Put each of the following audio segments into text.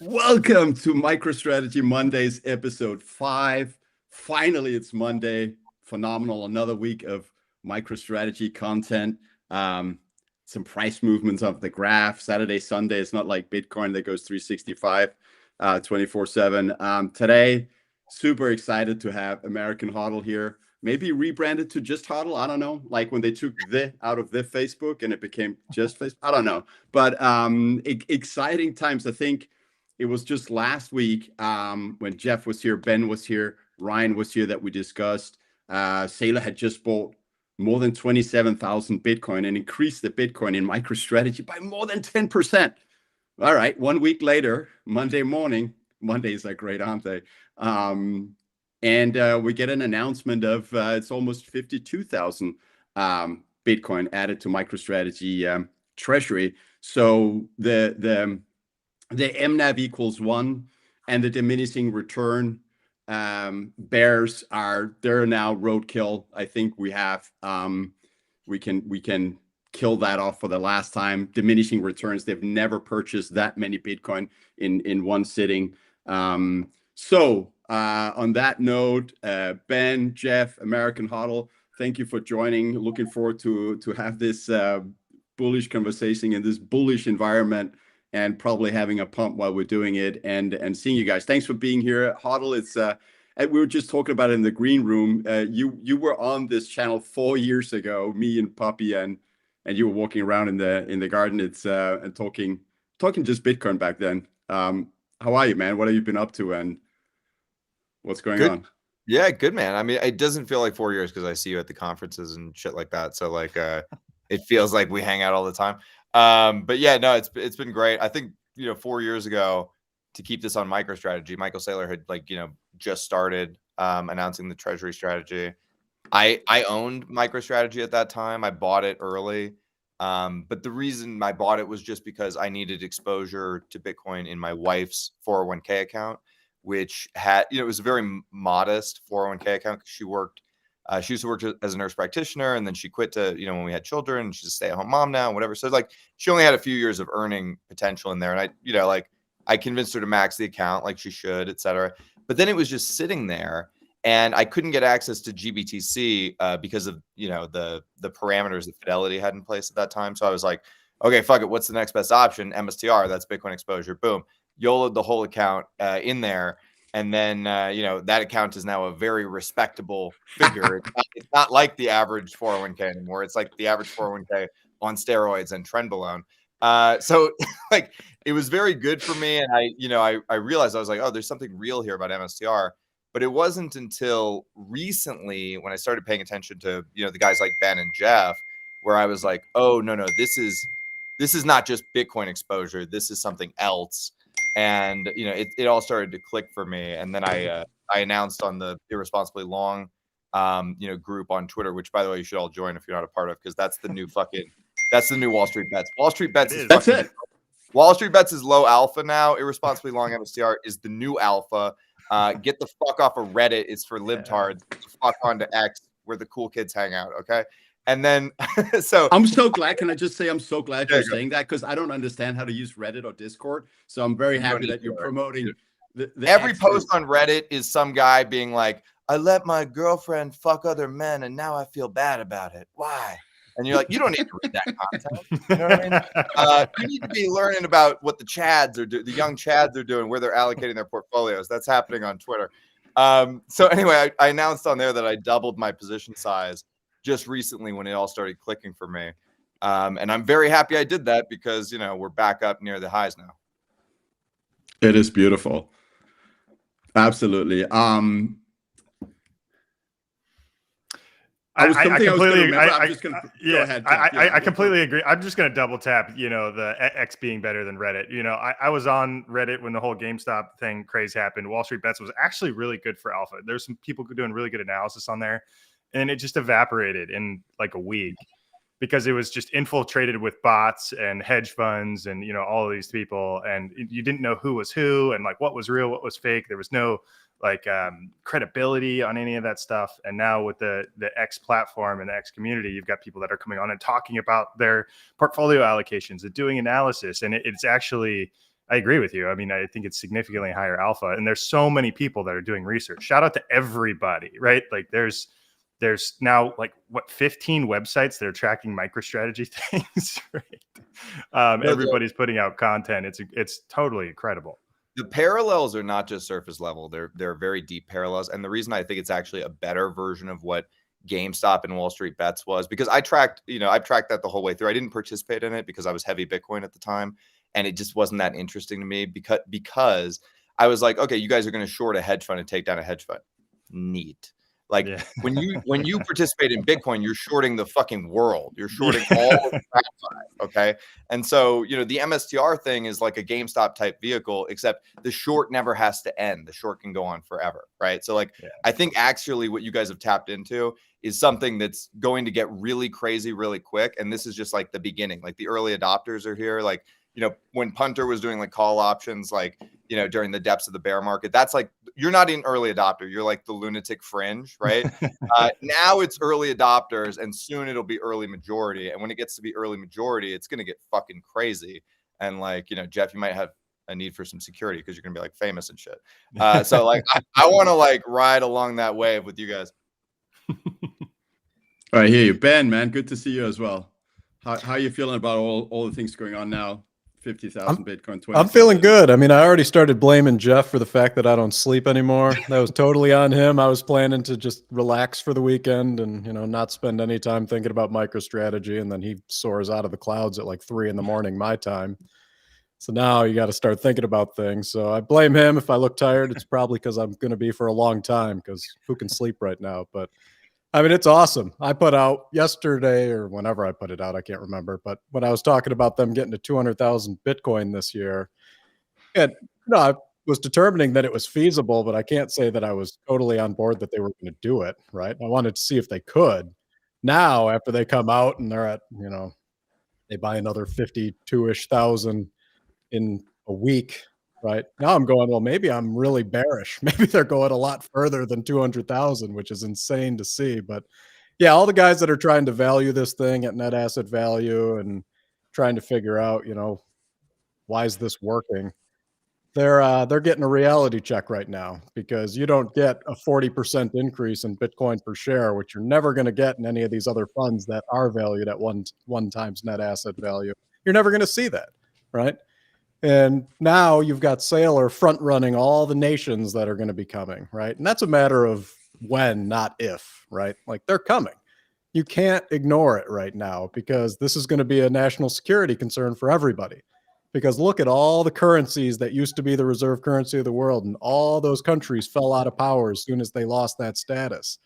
Welcome to MicroStrategy Mondays, episode 5. Finally, it's Monday. Phenomenal. Another week of MicroStrategy content. Some price movements of the graph. Saturday, Sunday, it's not like Bitcoin that goes 365 24/7. Today, super excited to have American HODL here. Maybe rebranded to just HODL. I don't know. Like when they took the out of the Facebook and it became just Facebook. I don't know. But exciting times. I think it was just last week when Jeff was here, Ben was here, Ryan was here that we discussed. Saylor had just bought more than 27,000 Bitcoin and increased the Bitcoin in MicroStrategy by more than 10%. All right, 1 week later, Monday morning, Mondays are great, aren't they? And we get an announcement of it's almost 52,000 Bitcoin added to MicroStrategy Treasury. So the MNAV equals 1 and the diminishing return bears they're now roadkill. I think we have we can kill that off for the last time. Diminishing returns, they've never purchased that many Bitcoin in one sitting. So on that note, Ben, Jeff, American HODL, thank you for joining. Looking forward to have this bullish conversation in this bullish environment, and probably having a pump while we're doing it, and seeing you guys. Thanks for being here. HODL, it's and we were just talking about it in the green room. You were on this channel 4 years ago, me and Puppy, and you were walking around in the garden. It's and talking just Bitcoin back then. How are you, man? What have you been up to, and what's going on? Yeah, good, man. I mean, it doesn't feel like 4 years because I see you at the conferences and shit like that. So like, it feels like we hang out all the time. But yeah, no, it's been great. I think 4 years ago, to keep this on MicroStrategy, Michael Saylor had just started announcing the Treasury strategy. I owned MicroStrategy at that time. I bought it early. But the reason I bought it was just because I needed exposure to Bitcoin in my wife's 401k account, which had, it was a very modest 401k account because she used to work as a nurse practitioner, and then she quit to, when we had children, she's a stay-at-home mom now and whatever. So like she only had a few years of earning potential in there. And I convinced her to max the account like she should, et cetera. But then it was just sitting there, and I couldn't get access to GBTC because of, the parameters that Fidelity had in place at that time. So I was like, okay, fuck it. What's the next best option? MSTR, that's Bitcoin exposure. Boom. YOLO'd the whole account in there. And then, that account is now a very respectable figure. It's not like the average 401k anymore. It's like the average 401k on steroids and trenbolone. So like, it was very good for me. And I realized, I was like, oh, there's something real here about MSTR. But it wasn't until recently when I started paying attention to, the guys like Ben and Jeff, where I was like, oh, no, this is not just Bitcoin exposure. This is something else. And, it all started to click for me. And then I announced on the Irresponsibly Long, group on Twitter, which, by the way, you should all join if you're not a part of, because that's the new Wall Street Bets. Wall Street Bets is That's it. Wall Street Bets is low alpha now. Irresponsibly Long MSTR is the new alpha. Get the fuck off of Reddit. It's for libtards. Fuck onto X, where the cool kids hang out. Okay. And then, so I'm so glad. Can I just say I'm so glad you're saying that, because I don't understand how to use Reddit or Discord. So I'm very happy that you're promoting the every post on Reddit is some guy being like, I let my girlfriend fuck other men and now I feel bad about it. Why? And you're like, you don't need to read that content. You know what I mean? You need to be learning about what the Chads are doing, the young Chads are doing, where they're allocating their portfolios. That's happening on Twitter. So anyway, I announced on there that I doubled my position size just recently when it all started clicking for me. And I'm very happy I did that because, we're back up near the highs now. It is beautiful. Absolutely. I completely agree. I'm just going to double tap, the X being better than Reddit. I was on Reddit when the whole GameStop thing craze happened. Wall Street Bets was actually really good for alpha. There's some people doing really good analysis on there, and it just evaporated in like a week because it was just infiltrated with bots and hedge funds and, all of these people. And you didn't know who was who and like what was real, what was fake. There was no credibility on any of that stuff. And now with the X platform and the X community, you've got people that are coming on and talking about their portfolio allocations and doing analysis. And it's actually, I agree with you. I mean, I think it's significantly higher alpha, and there's so many people that are doing research. Shout out to everybody, right? Like there's now like what 15 websites that are tracking MicroStrategy things, right? Everybody's putting out content. It's totally incredible. The parallels are not just surface level; they're very deep parallels. And the reason I think it's actually a better version of what GameStop and Wall Street Bets was, because I've tracked that the whole way through. I didn't participate in it because I was heavy Bitcoin at the time, and it just wasn't that interesting to me because I was like, okay, you guys are going to short a hedge fund and take down a hedge fund. Neat. Like when you participate in Bitcoin, you're shorting the fucking world. You're shorting all of the okay. And so, the MSTR thing is like a GameStop type vehicle, except the short never has to end. The short can go on forever. Right. So I think actually what you guys have tapped into is something that's going to get really crazy really quick. And this is just like the beginning. Like the early adopters are here. Like, when Punter was doing like call options, like, during the depths of the bear market, that's like, you're not an early adopter. You're like the lunatic fringe, right? Now it's early adopters, and soon it'll be early majority. And when it gets to be early majority, it's going to get fucking crazy. And like, Jeff, you might have a need for some security because you're going to be like famous and shit. So like, I want to like ride along that wave with you guys. All right, hear you. Ben, man, good to see you as well. How are you feeling about all the things going on now? 50,000 Bitcoin, 20. I'm feeling good. I mean, I already started blaming Jeff for the fact that I don't sleep anymore. That was totally on him. I was planning to just relax for the weekend and, not spend any time thinking about MicroStrategy. And then he soars out of the clouds at like 3 a.m. my time. So now you got to start thinking about things. So I blame him. If I look tired, it's probably because I'm going to be for a long time, because who can sleep right now? But I mean, it's awesome. I put out yesterday, or whenever I put it out, I can't remember. But when I was talking about them getting to 200,000 Bitcoin this year, and I was determining that it was feasible, but I can't say that I was totally on board that they were going to do it, right? I wanted to see if they could. Now, after they come out and they're at, they buy another 52-ish thousand in a week, right? Now I'm going, well, maybe I'm really bearish. Maybe they're going a lot further than 200,000, which is insane to see. But yeah, all the guys that are trying to value this thing at net asset value and trying to figure out, why is this working? They're getting a reality check right now, because you don't get a 40% increase in Bitcoin per share, which you're never going to get in any of these other funds that are valued at one times net asset value. You're never going to see that, right? And now you've got Saylor front running all the nations that are going to be coming, right? And that's a matter of when, not if, right? Like, they're coming. You can't ignore it right now, because this is going to be a national security concern for everybody. Because look at all the currencies that used to be the reserve currency of the world, and all those countries fell out of power as soon as they lost that status.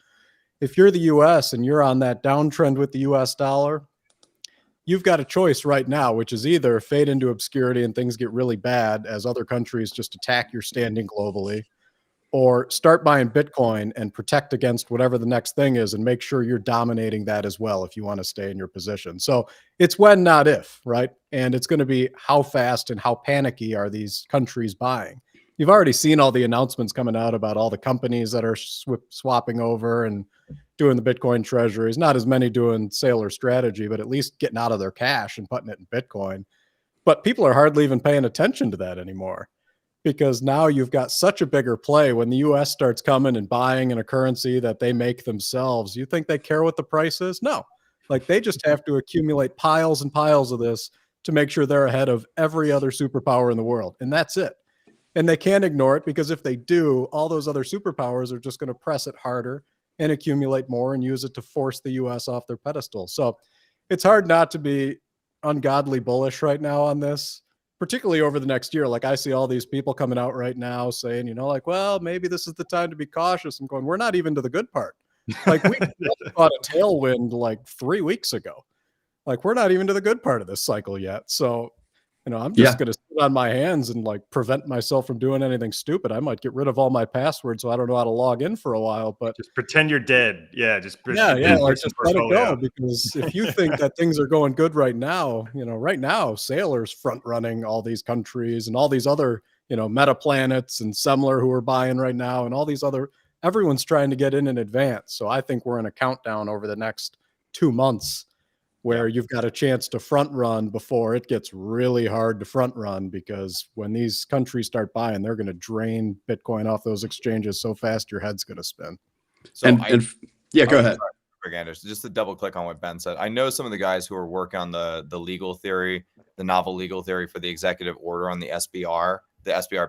If you're the US and you're on that downtrend with the US dollar, you've got a choice right now, which is either fade into obscurity and things get really bad as other countries just attack your standing globally, or start buying Bitcoin and protect against whatever the next thing is and make sure you're dominating that as well if you want to stay in your position. So it's when, not if, right? And it's going to be how fast and how panicky are these countries buying. You've already seen all the announcements coming out about all the companies that are swapping over and doing the Bitcoin treasuries. Not as many doing Saylor strategy, but at least getting out of their cash and putting it in Bitcoin. But people are hardly even paying attention to that anymore, because now you've got such a bigger play. When the US starts coming and buying in a currency that they make themselves, you think they care what the price is? No. Like, they just have to accumulate piles and piles of this to make sure they're ahead of every other superpower in the world. And that's it. And they can't ignore it, because if they do, all those other superpowers are just going to press it harder and accumulate more and use it to force the US off their pedestal. So it's hard not to be ungodly bullish right now on this, particularly over the next year. Like, I see all these people coming out right now saying, like, well, maybe this is the time to be cautious. I'm going, we're not even to the good part. Like, we got a tailwind like 3 weeks ago. Like, we're not even to the good part of this cycle yet. So, I'm just going to sit on my hands and like prevent myself from doing anything stupid. I might get rid of all my passwords so I don't know how to log in for a while, but just pretend you're dead. Yeah. Just like, just let it go. Because if you think that things are going good right now, right now, Saylor's front running all these countries and all these other, Meta Planets and Semler who are buying right now, and all these other, everyone's trying to get in advance. So I think we're in a countdown over the next 2 months where you've got a chance to front run before it gets really hard to front run, because when these countries start buying, they're going to drain Bitcoin off those exchanges so fast your head's going to spin. So yeah, go ahead. Sorry, Anders, just to double click on what Ben said. I know some of the guys who are working on the legal theory, the novel legal theory for the executive order on the SBR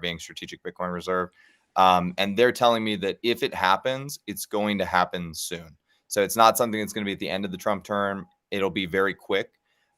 being Strategic Bitcoin Reserve. And they're telling me that if it happens, it's going to happen soon. So it's not something that's going to be at the end of the Trump term. It'll be very quick.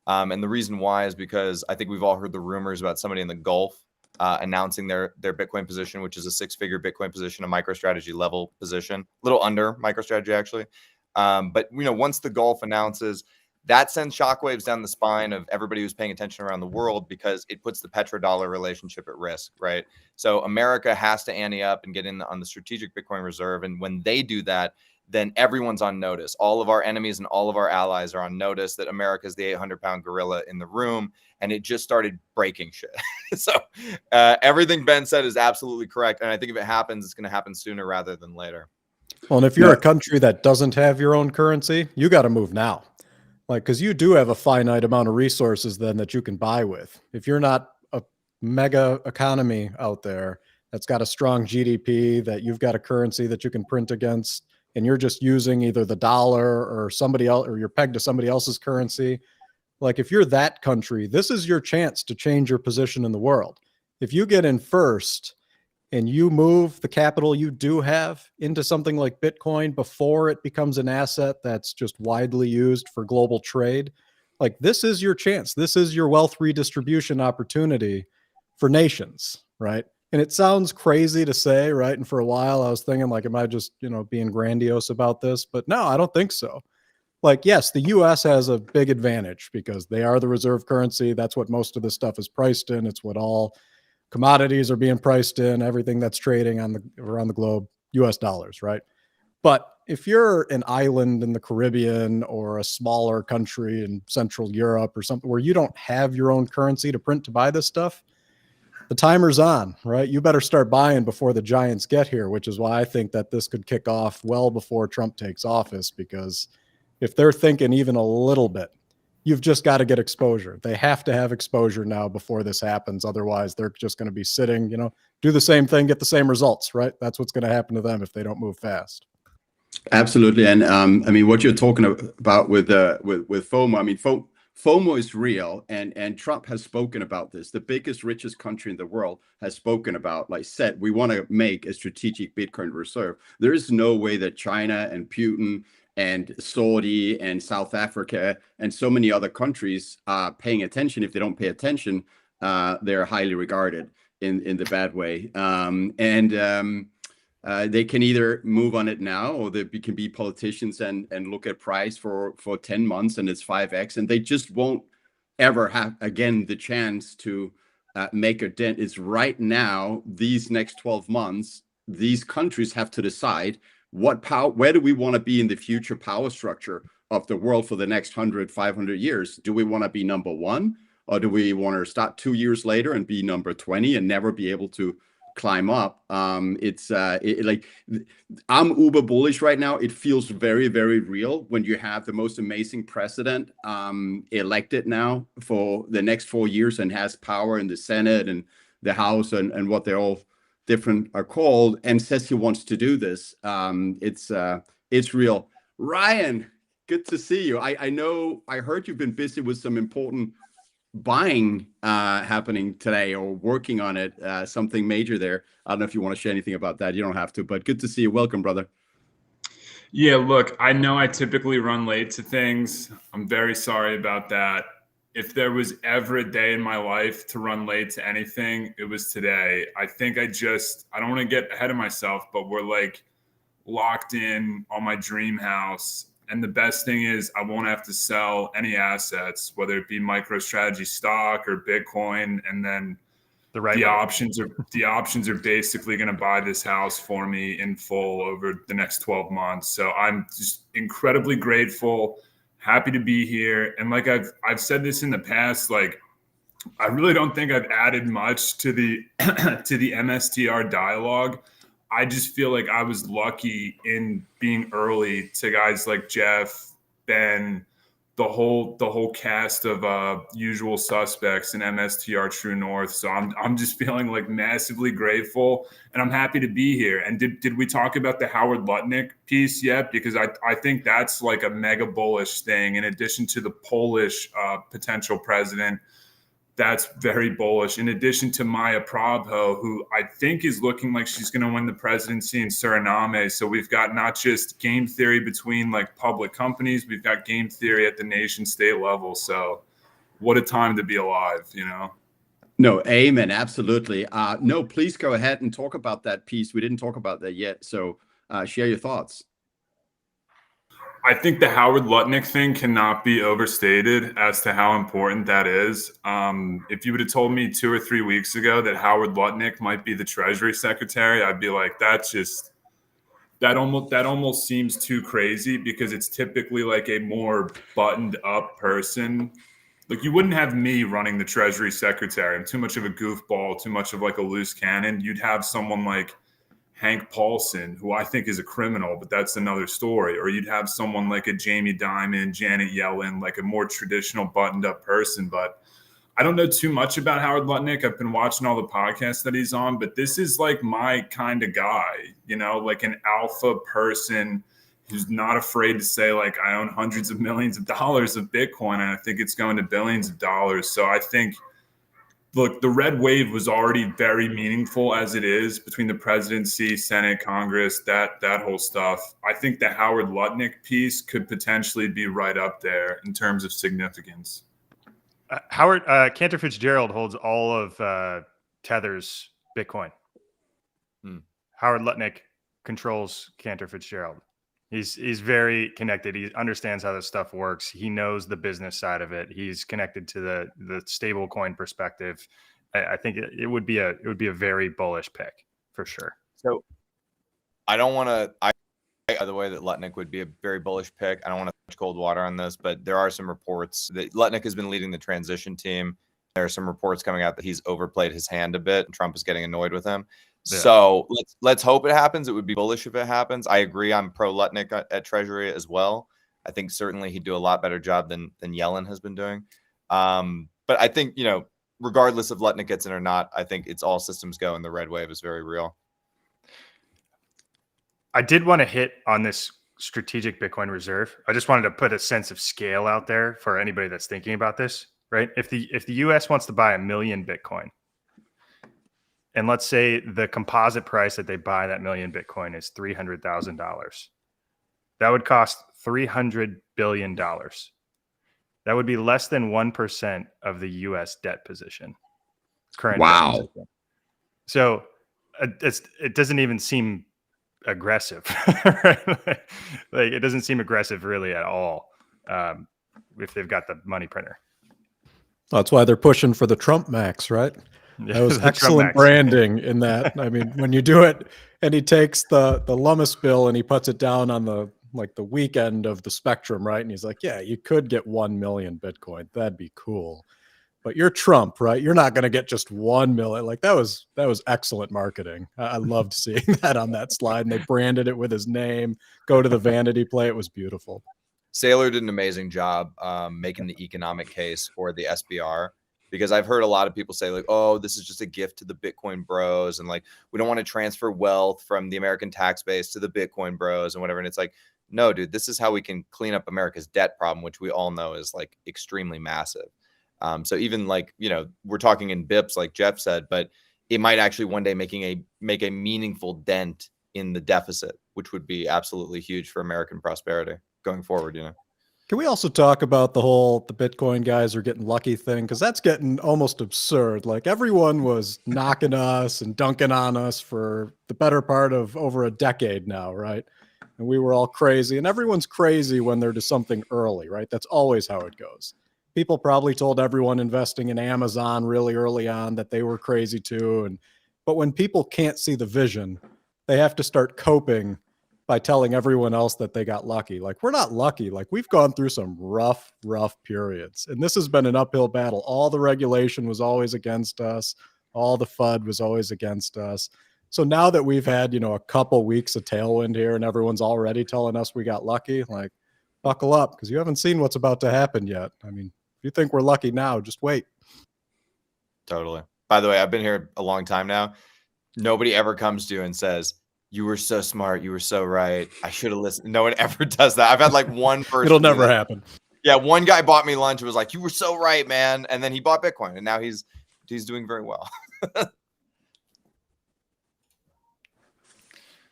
And the reason why is because I think we've all heard the rumors about somebody in the Gulf announcing their Bitcoin position, which is a 6-figure Bitcoin position, a MicroStrategy level position, a little under MicroStrategy actually. But once the Gulf announces, that sends shockwaves down the spine of everybody who's paying attention around the world, because it puts the petrodollar relationship at risk, right? So America has to ante up and get in on the Strategic Bitcoin Reserve. And when they do that, then everyone's on notice. All of our enemies and all of our allies are on notice that America is the 800-pound gorilla in the room, and it just started breaking shit. So everything Ben said is absolutely correct. And I think if it happens, it's going to happen sooner rather than later. Well, and if you're a country that doesn't have your own currency, you got to move now. Like, because you do have a finite amount of resources then that you can buy with. If you're not a mega economy out there that's got a strong GDP, that you've got a currency that you can print against, and you're just using either the dollar or somebody else, or you're pegged to somebody else's currency. Like, if you're that country, this is your chance to change your position in the world. If you get in first and you move the capital you do have into something like Bitcoin before it becomes an asset that's just widely used for global trade, like, this is your chance. This is your wealth redistribution opportunity for nations, right? And it sounds crazy to say, right? And for a while I was thinking, like, am I just, being grandiose about this? But no, I don't think so. Like, yes, the US has a big advantage because they are the reserve currency. That's what most of this stuff is priced in. It's what all commodities are being priced in, everything that's trading around the globe, US dollars, right? But if you're an island in the Caribbean or a smaller country in Central Europe or something where you don't have your own currency to print to buy this stuff, the timer's on, right? You better start buying before the giants get here, which is why I think that this could kick off well before Trump takes office, because if they're thinking even a little bit, you've just got to get exposure. They have to have exposure now before this happens. Otherwise, they're just going to be sitting, do the same thing, get the same results, right? That's what's going to happen to them if they don't move fast. Absolutely. And what you're talking about with FOMO, FOMO is real, and Trump has spoken about this. The biggest, richest country in the world has spoken about, said, we want to make a strategic Bitcoin reserve. There is no way that China and Putin and Saudi and South Africa and so many other countries are paying attention. If they don't pay attention, they're highly regarded in the bad way. They can either move on it now, or they can be politicians and look at price for 10 months and it's 5x, and they just won't ever have again the chance to make a dent. It's right now, these next 12 months, these countries have to decide where do we want to be in the future power structure of the world for the next 100, 500 years? Do we want to be number one, or do we want to start 2 years later and be number 20 and never be able to climb up? I'm uber bullish right now. It feels very, very real when you have the most amazing president elected now for the next 4 years and has power in the Senate and the House and what they're all different are called, and says he wants to do this. It's real. Ryan, good to see you. I heard you've been busy with some important buying happening today, or working on it, something major there. I don't know if you want to share anything about that. You don't have to, but good to see you. Welcome, brother. Yeah, look, I know I typically run late to things. I'm very sorry about that. If there was ever a day in my life to run late to anything, it was today. I think I don't want to get ahead of myself, but we're locked in on my dream house. And the best thing is I won't have to sell any assets, whether it be MicroStrategy stock or Bitcoin. And then the options are basically going to buy this house for me in full over the next 12 months. So I'm just incredibly grateful, happy to be here. And I've said this in the past, I really don't think I've added much to the MSTR dialogue. I just feel like I was lucky in being early to guys like Jeff, Ben, the whole cast of usual suspects in MSTR True North. So I'm just feeling like massively grateful, and I'm happy to be here. And did we talk about the Howard Lutnick piece yet? Because I think that's like a mega bullish thing. In addition to the Polish potential president, that's very bullish. In addition to Maya Prabho, who I think is looking like she's going to win the presidency in Suriname. So we've got not just game theory between like public companies, we've got game theory at the nation state level. So what a time to be alive, you know? No, amen. Absolutely. No, please go ahead and talk about that piece. We didn't talk about that yet. So share your thoughts. I think the Howard Lutnick thing cannot be overstated as to how important that is. If you would have told me 2 or 3 weeks ago that Howard Lutnick might be the Treasury Secretary, I'd be like, that almost seems too crazy, because it's typically like a more buttoned up person. Like, you wouldn't have me running the Treasury Secretary. I'm too much of a goofball, too much of like a loose cannon. You'd have someone like Hank Paulson, who I think is a criminal, but that's another story. Or you'd have someone like a Jamie Dimon, Janet Yellen, like a more traditional buttoned up person. But I don't know too much about Howard Lutnick. I've been watching all the podcasts that he's on, but this is like my kind of guy, you know, like an alpha person who's not afraid to say, like, I own hundreds of millions of dollars of Bitcoin, and I think it's going to billions of dollars. So I think, look, the red wave was already very meaningful as it is between the presidency, Senate, Congress, that whole stuff. I think the Howard Lutnick piece could potentially be right up there in terms of significance. Cantor Fitzgerald holds all of Tether's Bitcoin. Howard Lutnick controls Cantor Fitzgerald. He's very connected. He understands how this stuff works. He knows the business side of it. He's connected to the stable coin perspective. I think it would be a very bullish pick for sure. So I don't want to. The way that Lutnick would be a very bullish pick. I don't want to touch cold water on this, but there are some reports that Lutnick has been leading the transition team. There are some reports coming out that he's overplayed his hand a bit, and Trump is getting annoyed with him. Yeah. So let's hope it happens. It would be bullish if it happens. I agree. I'm pro Lutnick at Treasury as well. I think certainly he'd do a lot better job than Yellen has been doing. But I think, you know, regardless if Lutnick gets in or not, I think it's all systems go, and the red wave is very real. I did want to hit on this strategic Bitcoin reserve. I just wanted to put a sense of scale out there for anybody that's thinking about this, right? If the US wants to buy 1 million Bitcoin, and let's say the composite price that they buy that 1 million Bitcoin is $300,000, that would cost $300 billion. That would be less than 1% of the US debt position. Current wow. Debt position. So it doesn't even seem aggressive, right? Like, it doesn't seem aggressive really at all if they've got the money printer. That's why they're pushing for the Trump Max, right? Yeah, that was excellent branding in that. I mean, when you do it and he takes the Lummis bill and he puts it down on the weekend of the spectrum, right? And he's like, yeah, you could get 1 million Bitcoin. That'd be cool. But you're Trump, right? You're not going to get just 1 million. Like, that was excellent marketing. I loved seeing that on that slide. And they branded it with his name. Go to the vanity play. It was beautiful. Saylor did an amazing job making the economic case for the SBR, because I've heard a lot of people say, like, oh, this is just a gift to the Bitcoin bros, and like, we don't want to transfer wealth from the American tax base to the Bitcoin bros and whatever. And it's like, no, dude, this is how we can clean up America's debt problem, which we all know is like extremely massive. So even like, you know, we're talking in bips, like Jeff said, but it might actually one day make a meaningful dent in the deficit, which would be absolutely huge for American prosperity going forward, you know. Can we also talk about the Bitcoin guys are getting lucky thing? Because that's getting almost absurd. Like, everyone was knocking us and dunking on us for the better part of over a decade now, right? And we were all crazy. And everyone's crazy when they're to something early, right? That's always how it goes. People probably told everyone investing in Amazon really early on that they were crazy too. But when people can't see the vision, they have to start coping by telling everyone else that they got lucky. Like, we're not lucky. Like, we've gone through some rough periods. And this has been an uphill battle. All the regulation was always against us. All the FUD was always against us. So now that we've had, you know, a couple weeks of tailwind here and everyone's already telling us we got lucky, like, buckle up because you haven't seen what's about to happen yet. I mean, if you think we're lucky now, just wait. Totally. By the way, I've been here a long time now. Nobody ever comes to you and says, "You were so smart. You were so right. I should have listened." No one ever does that. I've had like one person. It'll never happen. Yeah, one guy bought me lunch and was like, "You were so right, man." And then he bought Bitcoin, and now he's doing very well.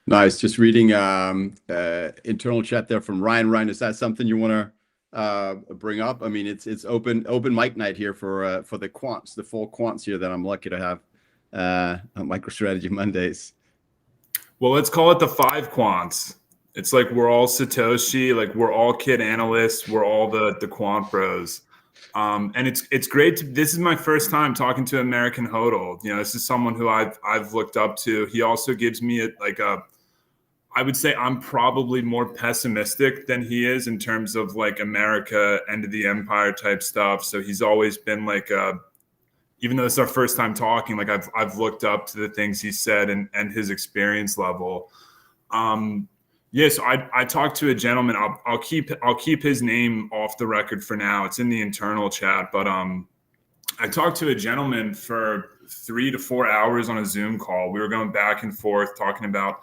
Nice. Just reading internal chat there from Ryan. Ryan, is that something you want to bring up? I mean, it's open mic night here for the quants, the 4 quants here that I'm lucky to have on MicroStrategy Mondays. Well, let's call it the 5 quants. It's like we're all Satoshi, like we're all kid analysts, we're all the quant bros. And it's great this is my first time talking to American HODL. You know, this is someone who I've looked up to. He also gives me I would say I'm probably more pessimistic than he is in terms of like America, end of the empire type stuff. So he's always been like even though it's our first time talking, like I've looked up to the things he said and his experience level. So I talked to a gentleman. I'll keep his name off the record for now. It's in the internal chat, but I talked to a gentleman for 3 to 4 hours on a Zoom call. We were going back and forth talking about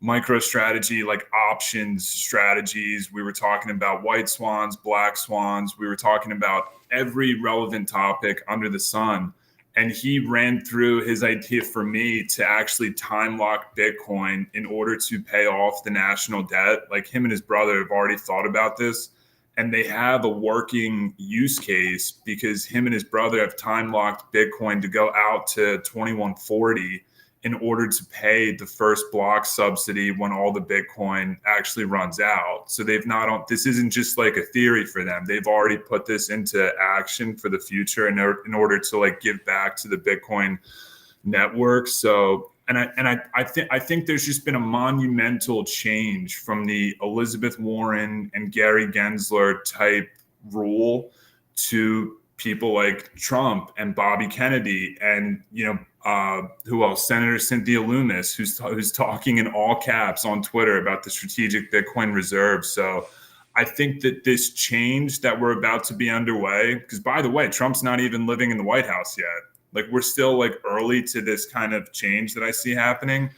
MicroStrategy, like options strategies. We were talking about white swans, black swans. We were talking about every relevant topic under the sun. And he ran through his idea for me to actually time lock Bitcoin in order to pay off the national debt. Like him and his brother have already thought about this, and they have a working use case because him and his brother have time locked Bitcoin to go out to 2140 in order to pay the first block subsidy when all the Bitcoin actually runs out. So this isn't just like a theory for them. They've already put this into action for the future in order to like give back to the Bitcoin network. So, I think there's just been a monumental change from the Elizabeth Warren and Gary Gensler type rule to people like Trump and Bobby Kennedy and, who else? Senator Cynthia Lummis, who's talking in all caps on Twitter about the strategic Bitcoin reserve. So I think that this change that we're about to be underway, because by the way, Trump's not even living in the White House yet. Like we're still like early to this kind of change that I see happening.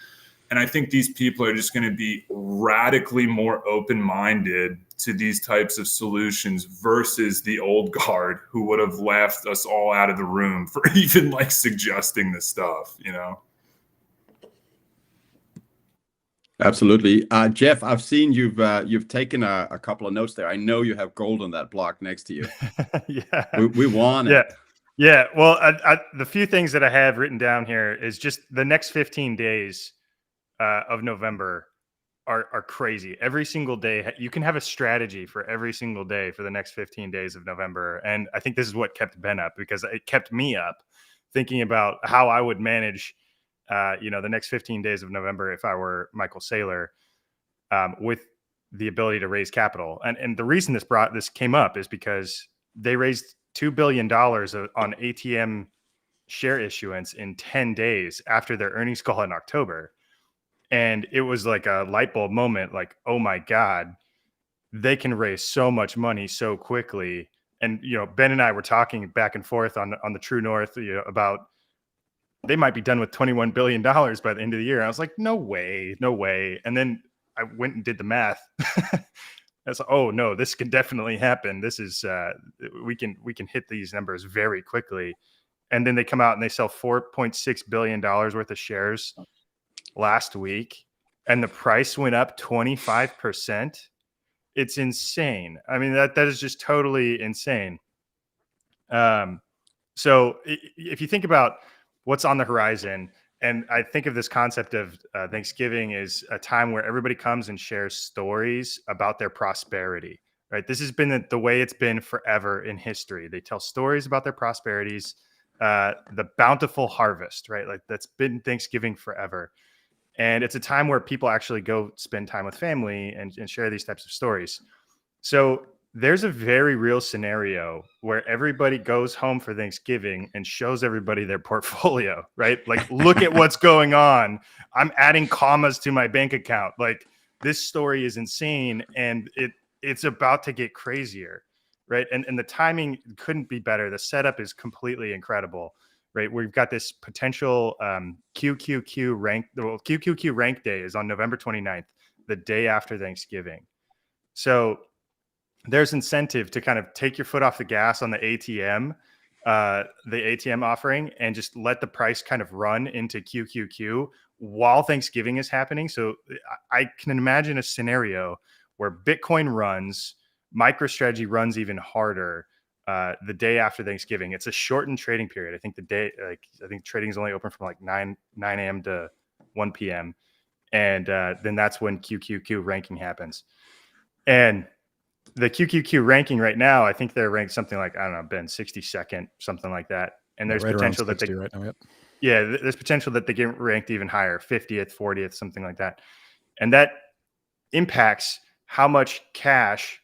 And I think these people are just going to be radically more open-minded to these types of solutions versus the old guard who would have laughed us all out of the room for even like suggesting this stuff, Absolutely. Jeff, I've seen you've taken a couple of notes there. I know you have gold on that block next to you. Yeah. We want it. Yeah. Well, the few things that I have written down here is just the next 15 days of November are crazy. Every single day, you can have a strategy for every single day for the next 15 days of November. And I think this is what kept Ben up because it kept me up thinking about how I would manage, the next 15 days of November if I were Michael Saylor with the ability to raise capital. And the reason this came up is because they raised $2 billion on ATM share issuance in 10 days after their earnings call in October. And it was like a light bulb moment, like, oh my God, they can raise so much money so quickly. And, Ben and I were talking back and forth on the True North about they might be done with $21 billion by the end of the year. I was like, no way. And then I went and did the math. I was like, oh no, this can definitely happen. This is, we can hit these numbers very quickly. And then they come out and they sell $4.6 billion worth of shares last week, and the price went up 25%. It's insane. I mean, that is just totally insane. So if you think about what's on the horizon, and I think of this concept of Thanksgiving is a time where everybody comes and shares stories about their prosperity, right? This has been the way it's been forever in history. They tell stories about their prosperities, the bountiful harvest, right? Like that's been Thanksgiving forever. And it's a time where people actually go spend time with family and share these types of stories. So there's a very real scenario where everybody goes home for Thanksgiving and shows everybody their portfolio, right? Like, look at what's going on. I'm adding commas to my bank account. Like, this story is insane. And it's about to get crazier, right? And the timing couldn't be better. The setup is completely incredible, right? We've got this potential QQQ rank. Well, QQQ rank day is on November 29th, the day after Thanksgiving. So there's incentive to kind of take your foot off the gas on the ATM offering, and just let the price kind of run into QQQ while Thanksgiving is happening. So I can imagine a scenario where Bitcoin runs, MicroStrategy runs even harder the day after Thanksgiving. It's a shortened trading period. I think I think trading is only open from like 9 a.m. to 1 p.m. And then that's when QQQ ranking happens. And the QQQ ranking right now, I think they're ranked something like, I don't know, Ben, 62nd, something like that. And there's right potential that they, right now, yep. Yeah, there's potential that they get ranked even higher, 50th, 40th, something like that. And that impacts how much cash,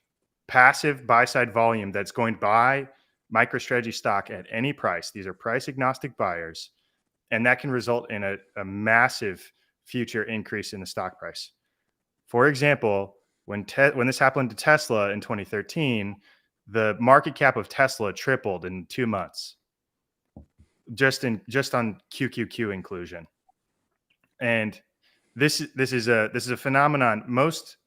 passive buy-side volume that's going to buy MicroStrategy stock at any price. These are price agnostic buyers. And that can result in a massive future increase in the stock price. For example, when this happened to Tesla in 2013, the market cap of Tesla tripled in 2 months, just on QQQ inclusion. And this is a phenomenon. Most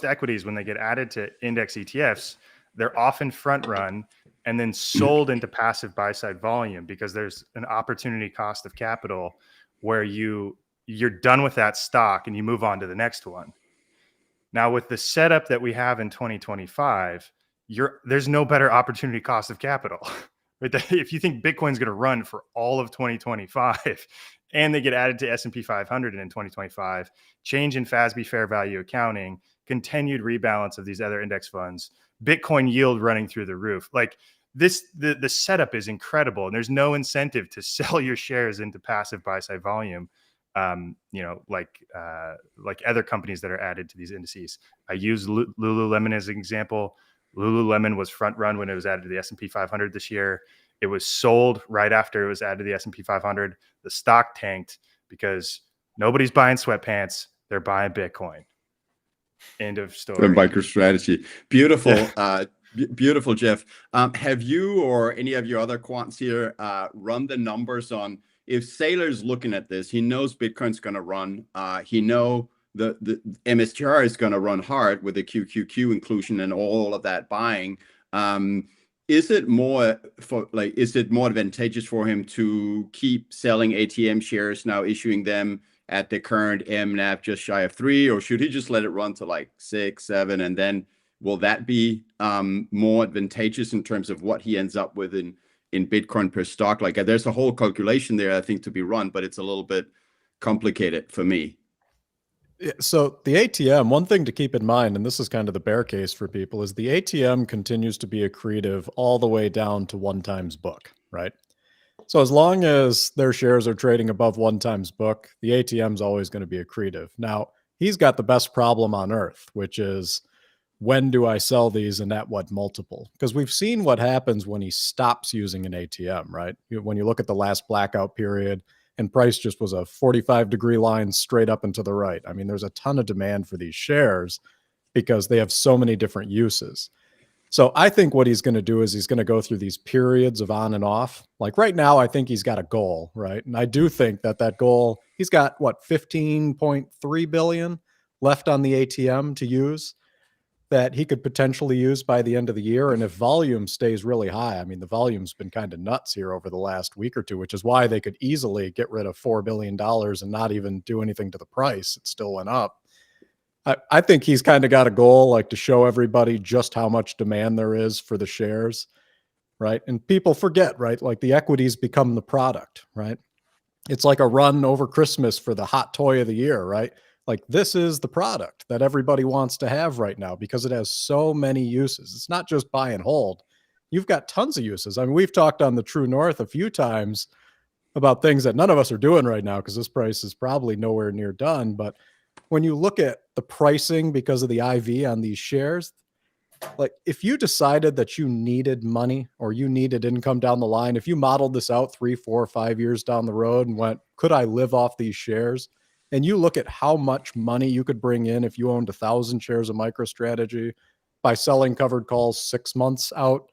equities, when they get added to index ETFs, they're often front run and then sold into passive buy side volume, because there's an opportunity cost of capital where you're done with that stock and you move on to the next one. Now, with the setup that we have in 2025, there's no better opportunity cost of capital. If you think Bitcoin's going to run for all of 2025 and they get added to S&P 500 in 2025, change in FASB fair value accounting, continued rebalance of these other index funds, Bitcoin yield running through the roof, like this, the setup is incredible, and there's no incentive to sell your shares into passive buy side volume. Like other companies that are added to these indices. I use Lululemon as an example. Lululemon was front run when it was added to the S&P 500 this year. It was sold right after it was added to the S&P 500. The stock tanked because nobody's buying sweatpants. They're buying Bitcoin. End of story. The MicroStrategy. Beautiful. Beautiful, Jeff. Have you or any of your other quants here run the numbers on, if Saylor's looking at this, he knows Bitcoin's going to run. He know the MSTR is going to run hard with the QQQ inclusion and all of that buying. Is it more advantageous for him to keep selling ATM shares now, issuing them at the current MNAV just shy of 3, or should he just let it run to like 6, 7, and then will that be more advantageous in terms of what he ends up with in Bitcoin per stock? Like, there's a whole calculation there, I think, to be run, but it's a little bit complicated for me. So the ATM, one thing to keep in mind, and this is kind of the bear case for people, is the ATM continues to be accretive all the way down to 1 times book, right? So as long as their shares are trading above 1 times book, the ATM is always going to be accretive. Now, he's got the best problem on earth, which is, when do I sell these and at what multiple? Because we've seen what happens when he stops using an ATM, right? When you look at the last blackout period, and price just was a 45-degree line straight up and to the right. I mean, there's a ton of demand for these shares because they have so many different uses. So I think what he's going to do is he's going to go through these periods of on and off. Like right now, I think he's got a goal, right? And I do think that goal, he's got, 15.3 billion left on the ATM to use, that he could potentially use by the end of the year. And if volume stays really high, I mean, the volume's been kind of nuts here over the last week or two, which is why they could easily get rid of $4 billion and not even do anything to the price. It still went up. I think he's kind of got a goal, like to show everybody just how much demand there is for the shares, right? And people forget, right? Like the equities become the product, right? It's like a run over Christmas for the hot toy of the year, right? Like this is the product that everybody wants to have right now because it has so many uses. It's not just buy and hold. You've got tons of uses. I mean, we've talked on the True North a few times about things that none of us are doing right now because this price is probably nowhere near done. But when you look at the pricing because of the IV on these shares, like if you decided that you needed money or you needed income down the line, if you modeled this out 3, 4, 5 years down the road and went, could I live off these shares? And you look at how much money you could bring in if you owned 1,000 shares of MicroStrategy, by selling covered calls 6 months out,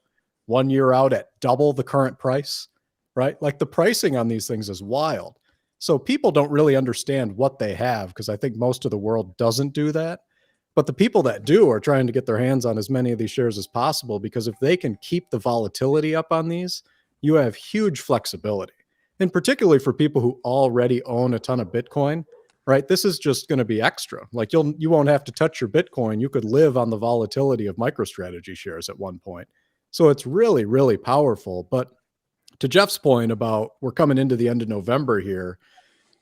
1 year out at double the current price, right? Like the pricing on these things is wild. So people don't really understand what they have because I think most of the world doesn't do that. But the people that do are trying to get their hands on as many of these shares as possible, because if they can keep the volatility up on these, you have huge flexibility. And particularly for people who already own a ton of Bitcoin, right? This is just going to be extra. Like you won't have to touch your Bitcoin. You could live on the volatility of MicroStrategy shares at one point. So it's really, really powerful. But to Jeff's point about we're coming into the end of November here,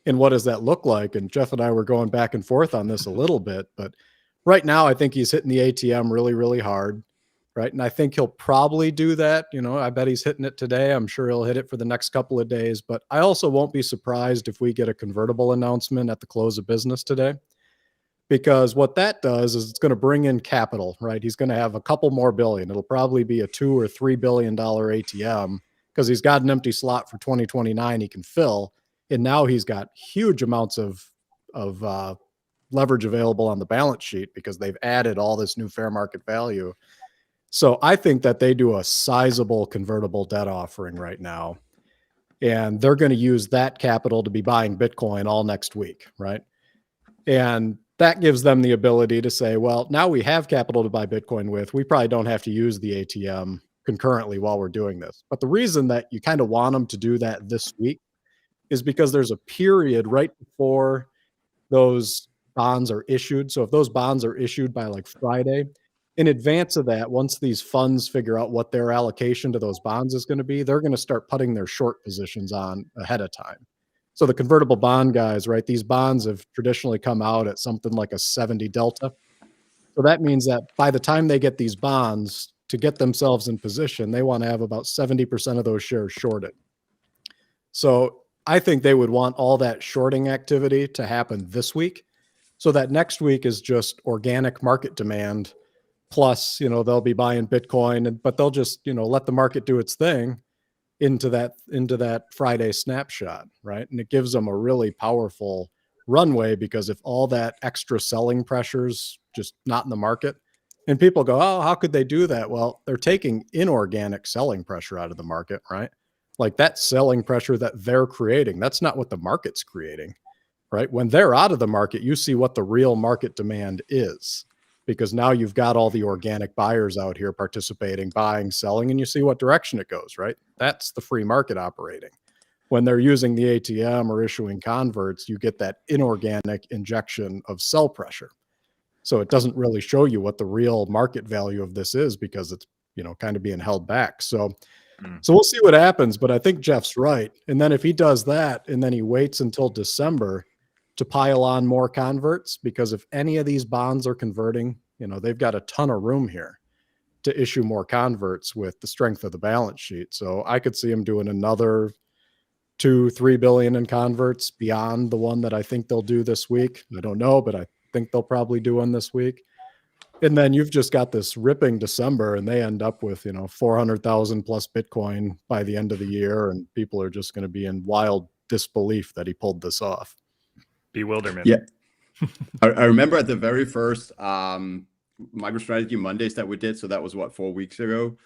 and what does that look like? And Jeff and I were going back and forth on this a little bit, but right now I think he's hitting the ATM really, really hard, right? And I think he'll probably do that. You know, I bet he's hitting it today. I'm sure he'll hit it for the next couple of days, but I also won't be surprised if we get a convertible announcement at the close of business today, because what that does is it's going to bring in capital, right? He's going to have a couple more billion. It'll probably be a $2 or $3 billion ATM because he's got an empty slot for 2029 he can fill. And now he's got huge amounts of leverage available on the balance sheet because they've added all this new fair market value. So I think that they do a sizable convertible debt offering right now, and they're going to use that capital to be buying Bitcoin all next week, right? And that gives them the ability to say, well, now we have capital to buy Bitcoin with. We probably don't have to use the ATM concurrently while we're doing this. But the reason that you kind of want them to do that this week is because there's a period right before those bonds are issued. So if those bonds are issued by like Friday, in advance of that, once these funds figure out what their allocation to those bonds is going to be, they're going to start putting their short positions on ahead of time. So the convertible bond guys, right, these bonds have traditionally come out at something like a 70 delta. So that means that by the time they get these bonds to get themselves in position, they want to have about 70% of those shares shorted. So I think they would want all that shorting activity to happen this week, so that next week is just organic market demand. Plus, you know, they'll be buying Bitcoin, but they'll just, you know, let the market do its thing into that Friday snapshot, right? And it gives them a really powerful runway, because if all that extra selling pressure's just not in the market, and people go, oh, how could they do that? Well, they're taking inorganic selling pressure out of the market, right? Like that selling pressure that they're creating, that's not what the market's creating, right? When they're out of the market, you see what the real market demand is, because now you've got all the organic buyers out here participating, buying, selling, and you see what direction it goes, right? That's the free market operating. When they're using the ATM or issuing converts, you get that inorganic injection of sell pressure. So it doesn't really show you what the real market value of this is, because it's, you know, kind of being held back. So we'll see what happens, but I think Jeff's right. And then if he does that and then he waits until December to pile on more converts, because if any of these bonds are converting, you know, they've got a ton of room here to issue more converts with the strength of the balance sheet. So I could see him doing another 2-3 billion in converts beyond the one that I think they'll do this week. I don't know, but I think they'll probably do one this week. And then you've just got this ripping December, and they end up with, you know, 400,000 plus Bitcoin by the end of the year. And people are just going to be in wild disbelief that he pulled this off. Bewilderment. Yeah. I remember at the very first MicroStrategy Mondays that we did. So that was what, 4 weeks ago,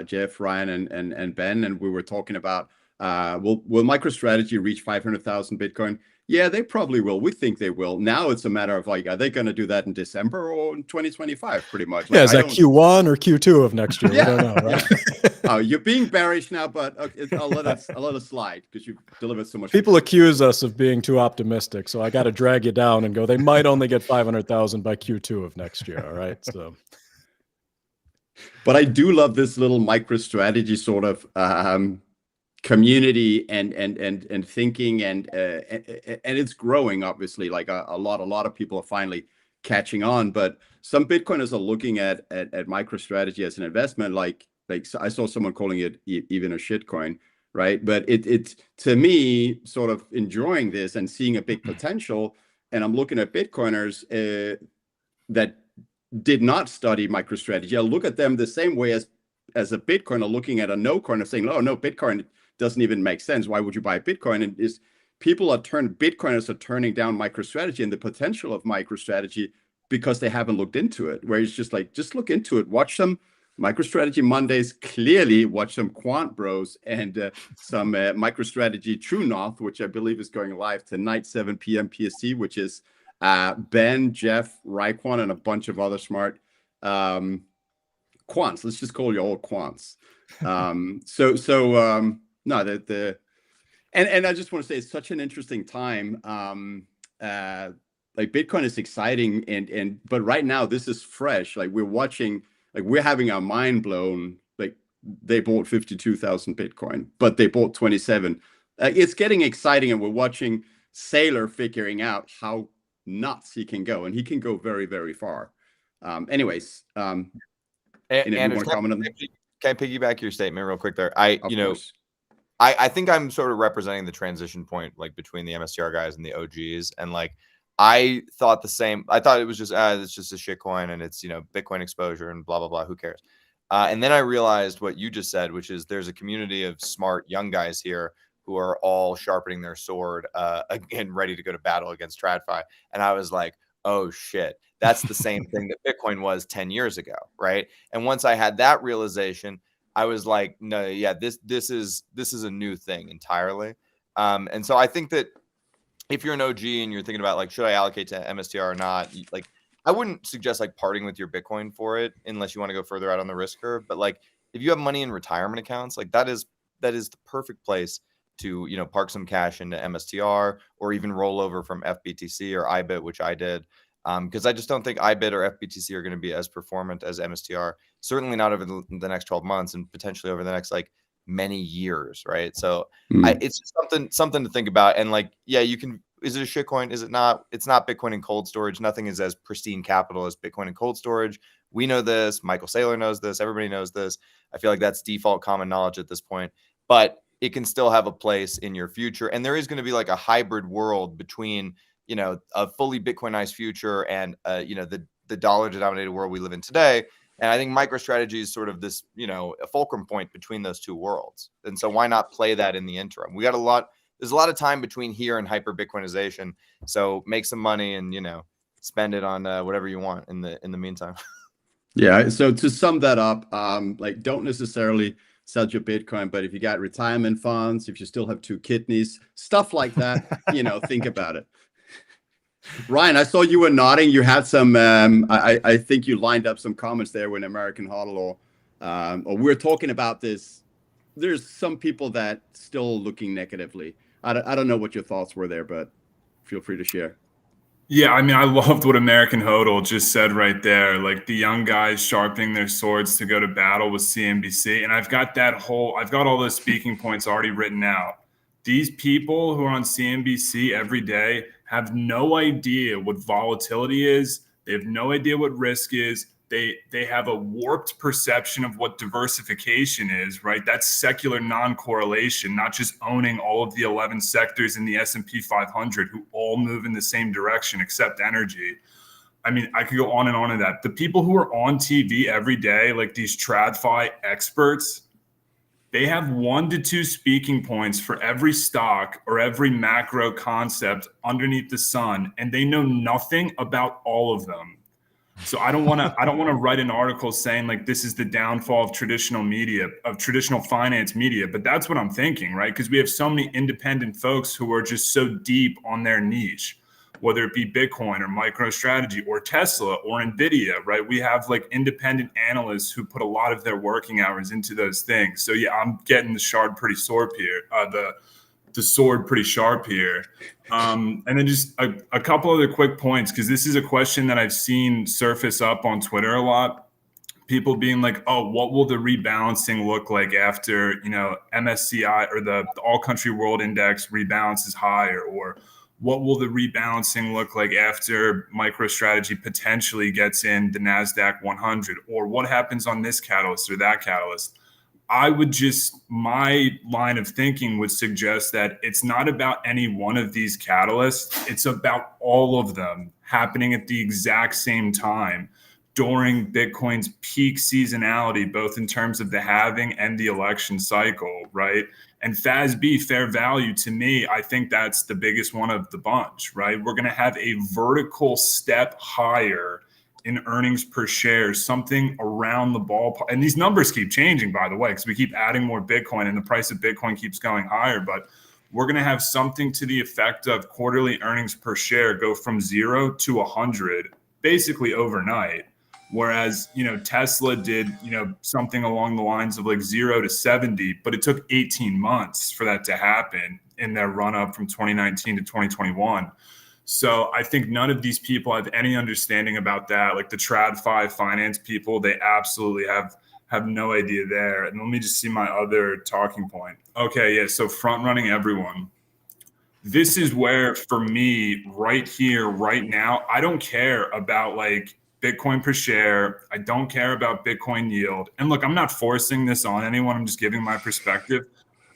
Jeff, Ryan, and Ben, and we were talking about, will MicroStrategy reach 500,000 Bitcoin? Yeah, they probably will. We think they will. Now it's a matter of like, are they going to do that in December or in 2025? Pretty much. Like, yeah, is that Q1 or Q2 of next year? Yeah, we don't know, right? yeah. Oh, you're being bearish now, but okay, I'll let it slide because you've delivered so much. People accuse us of being too optimistic, so I got to drag you down and go, they might only get 500,000 by Q2 of next year. All right, so. But I do love this little MicroStrategy sort of community and thinking, and it's growing, obviously. Like a lot of people are finally catching on, but some Bitcoiners are looking at MicroStrategy as an investment. Like I saw someone calling it even a shitcoin, right? But it's to me sort of enjoying this and seeing a big potential. And I'm looking at Bitcoiners that did not study MicroStrategy. I look at them the same way as a Bitcoiner looking at a no coin and saying, oh no, Bitcoin doesn't even make sense. Why would you buy Bitcoin? And Bitcoiners are turning down MicroStrategy and the potential of MicroStrategy because they haven't looked into it. Where it's just like, just look into it, watch some MicroStrategy Mondays, clearly watch some Quant Bros and some MicroStrategy True North, which I believe is going live tonight, 7 p.m. PST, which is Ben, Jeff, Raekwon, and a bunch of other smart quants. Let's just call you all quants. No, and I just want to say it's such an interesting time. Like Bitcoin is exciting, but right now this is fresh. Like we're watching. Like we're having our mind blown. Like they bought 52,000 Bitcoin, but they bought 27. It's getting exciting, and we're watching Saylor figuring out how nuts he can go, and he can go very, very far. Anyways, and you want to comment on that? Can I piggyback your statement real quick there? Of course. I think I'm sort of representing the transition point, like between the MSTR guys and the OGs, and like. I thought the same. I thought it was just it's just a shitcoin and it's Bitcoin exposure and blah blah blah. Who cares? And then I realized what you just said, which is there's a community of smart young guys here who are all sharpening their sword again, ready to go to battle against TradFi. And I was like, oh shit, that's the same thing that Bitcoin was 10 years ago, right? And once I had that realization, I was like, no, yeah, this is a new thing entirely. And so I think that. If you're an OG and you're thinking about like, should I allocate to MSTR or not? Like, I wouldn't suggest like parting with your Bitcoin for it unless you want to go further out on the risk curve. But like, if you have money in retirement accounts, like that is the perfect place to park some cash into MSTR or even roll over from FBTC or IBIT, which I did, because I just don't think IBIT or FBTC are going to be as performant as MSTR. Certainly not over the next 12 months and potentially over the next like many years, right? So it's just something to think about. And like, yeah, you can. Is it a shitcoin? Is it not? It's not Bitcoin in cold storage. Nothing is as pristine capital as Bitcoin in cold storage. We know this. Michael Saylor knows this. Everybody knows this. I feel like that's default common knowledge at this point. But it can still have a place in your future. And there is going to be like a hybrid world between a fully Bitcoinized future and the dollar denominated world we live in today. And I think MicroStrategy is sort of this, a fulcrum point between those two worlds. And so why not play that in the interim? There's a lot of time between here and hyper Bitcoinization. So make some money and, spend it on whatever you want in the meantime. Yeah. So to sum that up, like don't necessarily sell your Bitcoin, but if you got retirement funds, if you still have 2 kidneys, stuff like that, think about it. Ryan, I saw you were nodding. You had some, I think you lined up some comments there with American HODL or we're talking about this. There's some people that still looking negatively. I don't know what your thoughts were there, but feel free to share. Yeah, I mean, I loved what American HODL just said right there. Like the young guys sharpening their swords to go to battle with CNBC. And I've got all those speaking points already written out. These people who are on CNBC every day have no idea what volatility is. They have no idea what risk is. They have a warped perception of what diversification is, right? That's secular non-correlation, not just owning all of the 11 sectors in the S&P 500 who all move in the same direction except energy. I mean, I could go on and on in that. The people who are on TV every day, like these TradFi experts, they have 1 to 2 speaking points for every stock or every macro concept underneath the sun, and they know nothing about all of them. So I don't want to write an article saying like this is the downfall of traditional media, of traditional finance media, but that's what I'm thinking, right? Because we have so many independent folks who are just so deep on their niche, whether it be Bitcoin or MicroStrategy or Tesla or Nvidia, right? We have like independent analysts who put a lot of their working hours into those things. So yeah, I'm getting the sword pretty sharp here. The sword pretty sharp here. And then just a couple other quick points, because this is a question that I've seen surface up on Twitter a lot. People being like, oh, what will the rebalancing look like after, MSCI or the All Country World Index rebalances higher? Or what will the rebalancing look like after MicroStrategy potentially gets in the NASDAQ 100? Or what happens on this catalyst or that catalyst? My line of thinking would suggest that it's not about any one of these catalysts. It's about all of them happening at the exact same time during Bitcoin's peak seasonality, both in terms of the halving and the election cycle, right? And FASB, fair value, to me, I think that's the biggest one of the bunch, right? We're going to have a vertical step higher in earnings per share, something around the ballpark. And these numbers keep changing, by the way, because we keep adding more Bitcoin and the price of Bitcoin keeps going higher. But we're going to have something to the effect of quarterly earnings per share go from 0 to 100 basically overnight. Whereas, Tesla did, something along the lines of like 0 to 70, but it took 18 months for that to happen in their run up from 2019 to 2021. So I think none of these people have any understanding about that. Like the TradFi finance people, they absolutely have no idea there. And let me just see my other talking point. Okay, yeah, so front running everyone. This is where, for me, right here, right now, I don't care about like Bitcoin per share. I don't care about Bitcoin yield. And look, I'm not forcing this on anyone. I'm just giving my perspective.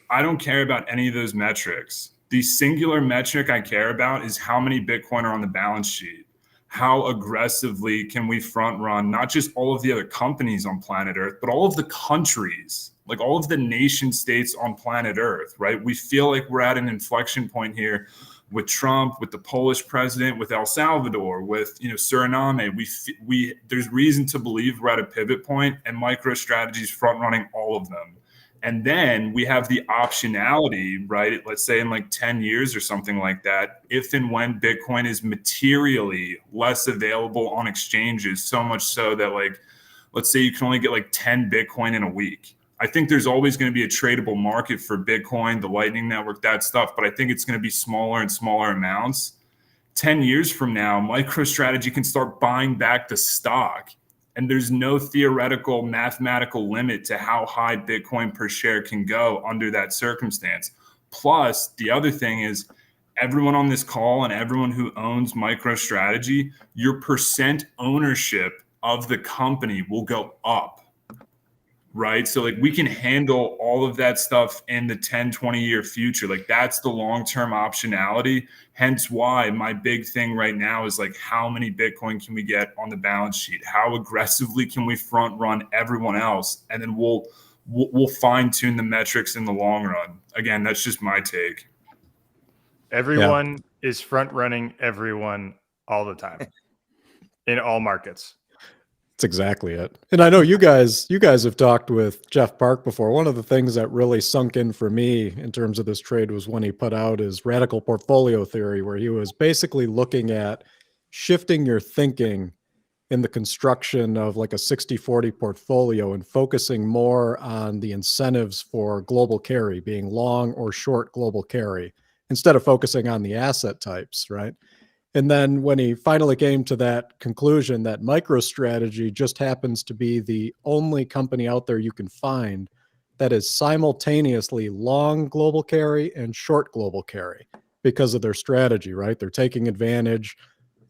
I don't care about any of those metrics. The singular metric I care about is how many Bitcoin are on the balance sheet. How aggressively can we front run not just all of the other companies on planet Earth, but all of the countries, like all of the nation states on planet Earth, right? We feel like we're at an inflection point here with Trump, with the Polish president, with El Salvador, with Suriname. There's reason to believe we're at a pivot point, and MicroStrategy is front running all of them. And then we have the optionality, right? Let's say in like 10 years or something like that, if and when Bitcoin is materially less available on exchanges, so much so that like, let's say you can only get like 10 Bitcoin in a week. I think there's always going to be a tradable market for Bitcoin, the Lightning Network, that stuff, but I think it's going to be smaller and smaller amounts. 10 years from now, MicroStrategy can start buying back the stock. And there's no theoretical mathematical limit to how high Bitcoin per share can go under that circumstance. Plus, the other thing is everyone on this call and everyone who owns MicroStrategy, your percent ownership of the company will go up, right? So like we can handle all of that stuff in the 10, 20-year future. Like that's the long-term optionality. Hence why my big thing right now is like how many Bitcoin can we get on the balance sheet? How aggressively can we front run everyone else? And then we'll fine tune the metrics in the long run. Again, that's just my take. Everyone is front running everyone all the time in all markets. That's exactly it. And I know you guys have talked with Jeff Park before. One of the things that really sunk in for me in terms of this trade was when he put out his radical portfolio theory, where he was basically looking at shifting your thinking in the construction of like a 60-40 portfolio and focusing more on the incentives for global carry, being long or short global carry, instead of focusing on the asset types, right? And then when he finally came to that conclusion that MicroStrategy just happens to be the only company out there you can find that is simultaneously long global carry and short global carry because of their strategy, right? They're taking advantage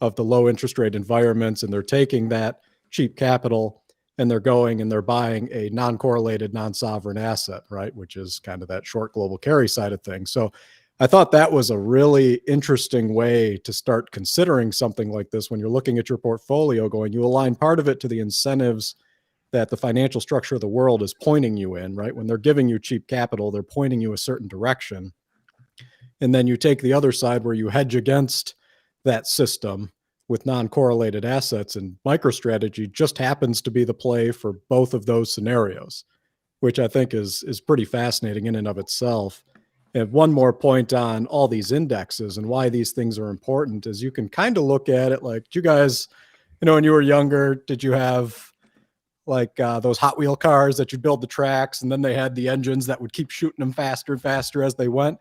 of the low interest rate environments and they're taking that cheap capital and they're going and they're buying a non-correlated, non-sovereign asset, right? Which is kind of that short global carry side of things. So I thought that was a really interesting way to start considering something like this when you're looking at your portfolio going, you align part of it to the incentives that the financial structure of the world is pointing you in, right? When they're giving you cheap capital, they're pointing you a certain direction. And then you take the other side where you hedge against that system with non-correlated assets, and MicroStrategy just happens to be the play for both of those scenarios, which I think is pretty fascinating in and of itself. And one more point on all these indexes and why these things are important is you can kind of look at it like, you guys, when you were younger, did you have like those Hot Wheel cars that you build the tracks and then they had the engines that would keep shooting them faster and faster as they went?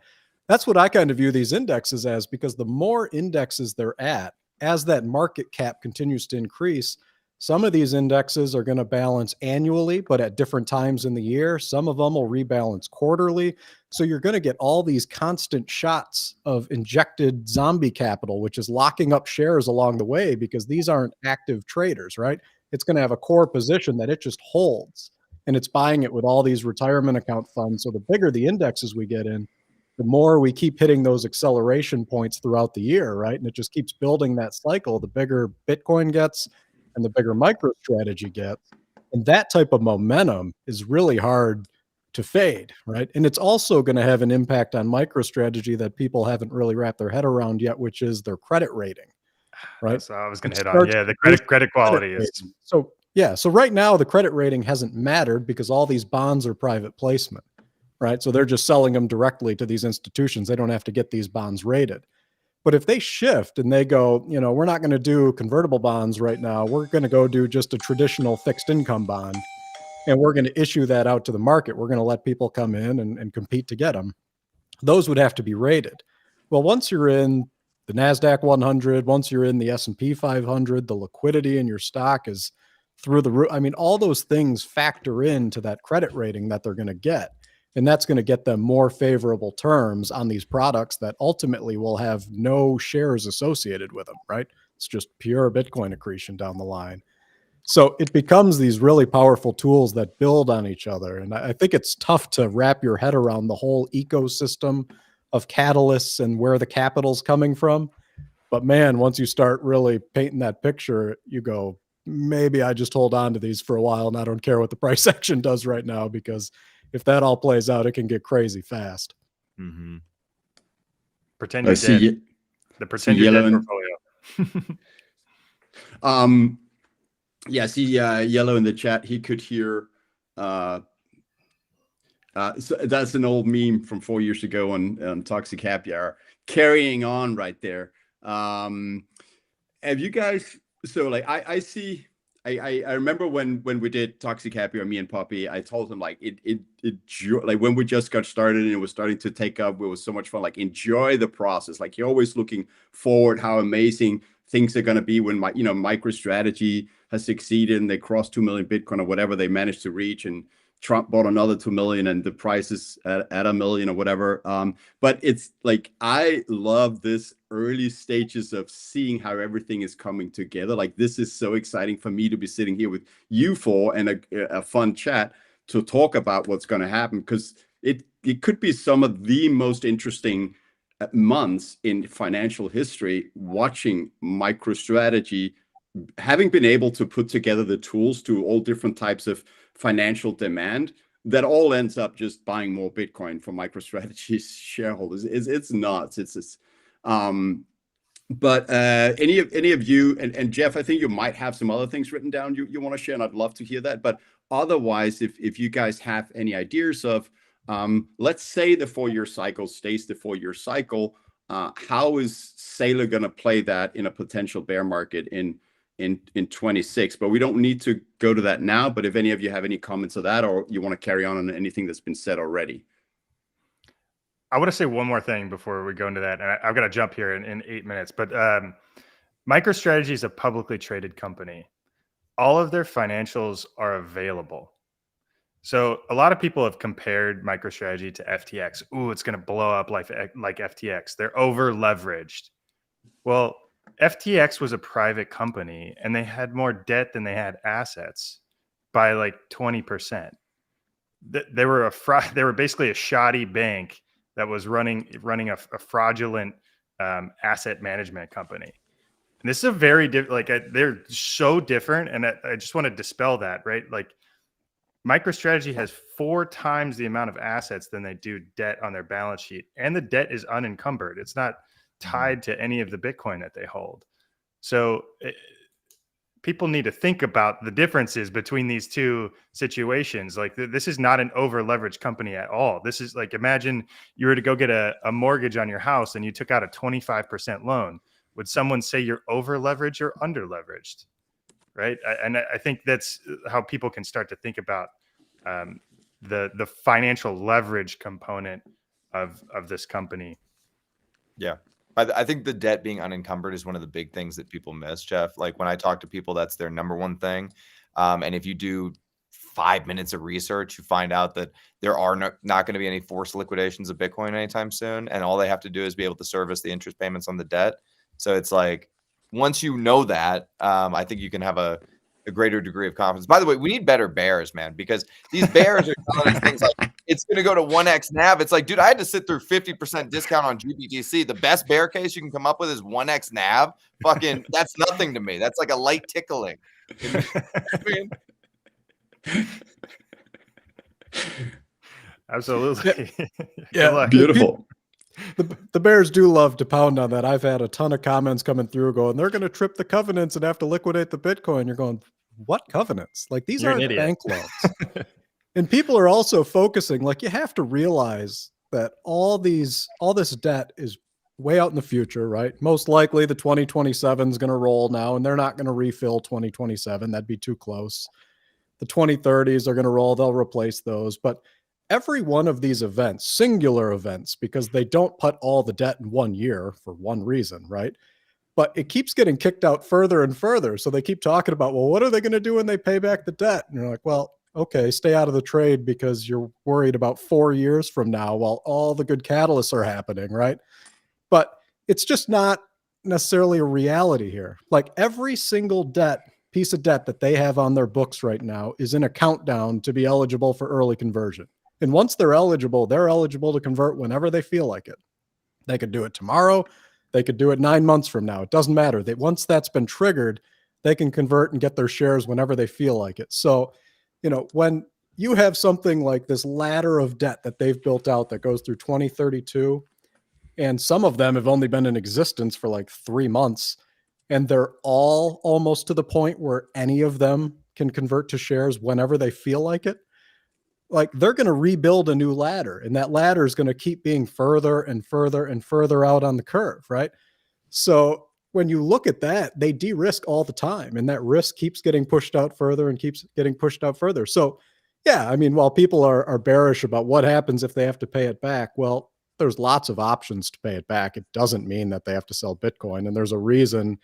That's what I kind of view these indexes as, because the more indexes they're at, as that market cap continues to increase, some of these indexes are going to balance annually, but at different times in the year. Some of them will rebalance quarterly. So you're going to get all these constant shots of injected zombie capital, which is locking up shares along the way because these aren't active traders, right? It's going to have a core position that it just holds, and it's buying it with all these retirement account funds. So the bigger the indexes we get in, the more we keep hitting those acceleration points throughout the year, right? And it just keeps building that cycle. The bigger Bitcoin gets, and the bigger MicroStrategy gets. And that type of momentum is really hard to fade, right? And it's also going to have an impact on MicroStrategy that people haven't really wrapped their head around yet, which is their credit rating, right? So I was going It to hit on, starts yeah, the with credit quality is rating. So yeah, so right now the credit rating hasn't mattered because all these bonds are private placement, right? So they're just selling them directly to these institutions. They don't have to get these bonds rated. But if they shift and they go, you know, we're not going to do convertible bonds right now, we're going to go do just a traditional fixed income bond, and we're going to issue that out to the market. We're going to let people come in and compete to get them. Those would have to be rated. Well, once you're in the NASDAQ 100, once you're in the S&P 500, the liquidity in your stock is through the roof. I mean, all those things factor into that credit rating that they're going to get. And that's going to get them more favorable terms on these products that ultimately will have no shares associated with them, right? It's just pure Bitcoin accretion down the line. So it becomes these really powerful tools that build on each other. And I think it's tough to wrap your head around the whole ecosystem of catalysts and where the capital's coming from. But man, once you start really painting that picture, you go, maybe I just hold on to these for a while and I don't care what the price action does right now, because if that all plays out, it can get crazy fast. Mm-hmm. Pretend you're dead. The pretend you're dead portfolio. Yeah, see Yellow in the chat. He could hear. So that's an old meme from 4 years ago on Toxic Happy Hour. Carrying on right there. Have you guys? So like I see. I remember when we did Toxic Happy Hour, me and Poppy. I told him like it like when we just got started and it was starting to take up. It was so much fun. Like enjoy the process. Like you're always looking forward how amazing things are going to be when MicroStrategy has succeeded and they crossed 2 million Bitcoin or whatever they managed to reach, and Trump bought another 2 million and the price is at $1 million or whatever. But it's like, I love this early stages of seeing how everything is coming together. Like this is so exciting for me to be sitting here with you four and a fun chat to talk about what's going to happen, because it could be some of the most interesting months in financial history, watching MicroStrategy, having been able to put together the tools to all different types of financial demand that all ends up just buying more Bitcoin for MicroStrategy's shareholders. It's nuts. But any of you and Jeff, I think you might have some other things written down you want to share, and I'd love to hear that. But otherwise, if you guys have any ideas of let's say the 4-year cycle stays the 4-year cycle, how is Saylor going to play that in a potential bear market in 26? But we don't need to go to that now. But if any of you have any comments of that, or you want to carry on anything that's been said already. I want to say one more thing before we go into that. And I've got to jump here in 8 minutes. But MicroStrategy is a publicly traded company. All of their financials are available. So a lot of people have compared MicroStrategy to FTX. Ooh, it's going to blow up like FTX. They're over leveraged. Well, FTX was a private company and they had more debt than they had assets by like 20%. They were they were basically a shoddy bank that was running a fraudulent asset management company. And this is a very different, they're so different. And I just want to dispel that, right? Like MicroStrategy has 4 times the amount of assets than they do debt on their balance sheet. And the debt is unencumbered. It's not tied to any of the Bitcoin that they hold. So people need to think about the differences between these two situations. Like this is not an over leveraged company at all. This is like, imagine you were to go get a mortgage on your house and you took out a 25% loan. Would someone say you're over leveraged or under leveraged? Right. And I think that's how people can start to think about the financial leverage component of this company. Yeah. I think the debt being unencumbered is one of the big things that people miss, Jeff. Like when I talk to people, that's their number one thing. And if you do 5 minutes of research, you find out that there are not going to be any forced liquidations of Bitcoin anytime soon. And all they have to do is be able to service the interest payments on the debt. So it's like, once you know that, I think you can have a a greater degree of confidence. By the way, we need better bears, man, because these bears are telling us things like it's going to go to 1x NAV. It's like, dude, I had to sit through 50% discount on GBTC. The best bear case you can come up with is 1x NAV. Fucking, that's nothing to me. That's like a light tickling. Absolutely. Yeah, beautiful. The Bears do love to pound on that. I've had a ton of comments coming through going, they're going to trip the covenants and have to liquidate the Bitcoin. You're going, what covenants? Like, these You're an aren't idiot. bank loans. And people are also focusing, like, you have to realize that all this debt is way out in the future, right? Most likely the 2027 is going to roll now, and they're not going to refill 2027. That'd be too close. The 2030s are going to roll. They'll replace those. But every one of these events, singular events, because they don't put all the debt in 1 year for one reason, right? But it keeps getting kicked out further and further. So they keep talking about, well, what are they going to do when they pay back the debt? And you're like, well, okay, stay out of the trade because you're worried about 4 years from now while all the good catalysts are happening, right? But it's just not necessarily a reality here. Like, every single piece of debt that they have on their books right now is in a countdown to be eligible for early conversion. And once they're eligible to convert whenever they feel like it. They could do it tomorrow. They could do it 9 months from now. It doesn't matter. Once that's been triggered, they can convert and get their shares whenever they feel like it. So, when you have something like this ladder of debt that they've built out that goes through 2032, and some of them have only been in existence for like 3 months, and they're all almost to the point where any of them can convert to shares whenever they feel like it, like, they're going to rebuild a new ladder, and that ladder is going to keep being further and further and further out on the curve, right? So when you look at that, they de-risk all the time, and that risk keeps getting pushed out further and keeps getting pushed out further. So yeah, I mean, while people are bearish about what happens if they have to pay it back, well, there's lots of options to pay it back. It doesn't mean that they have to sell Bitcoin, and there's a reason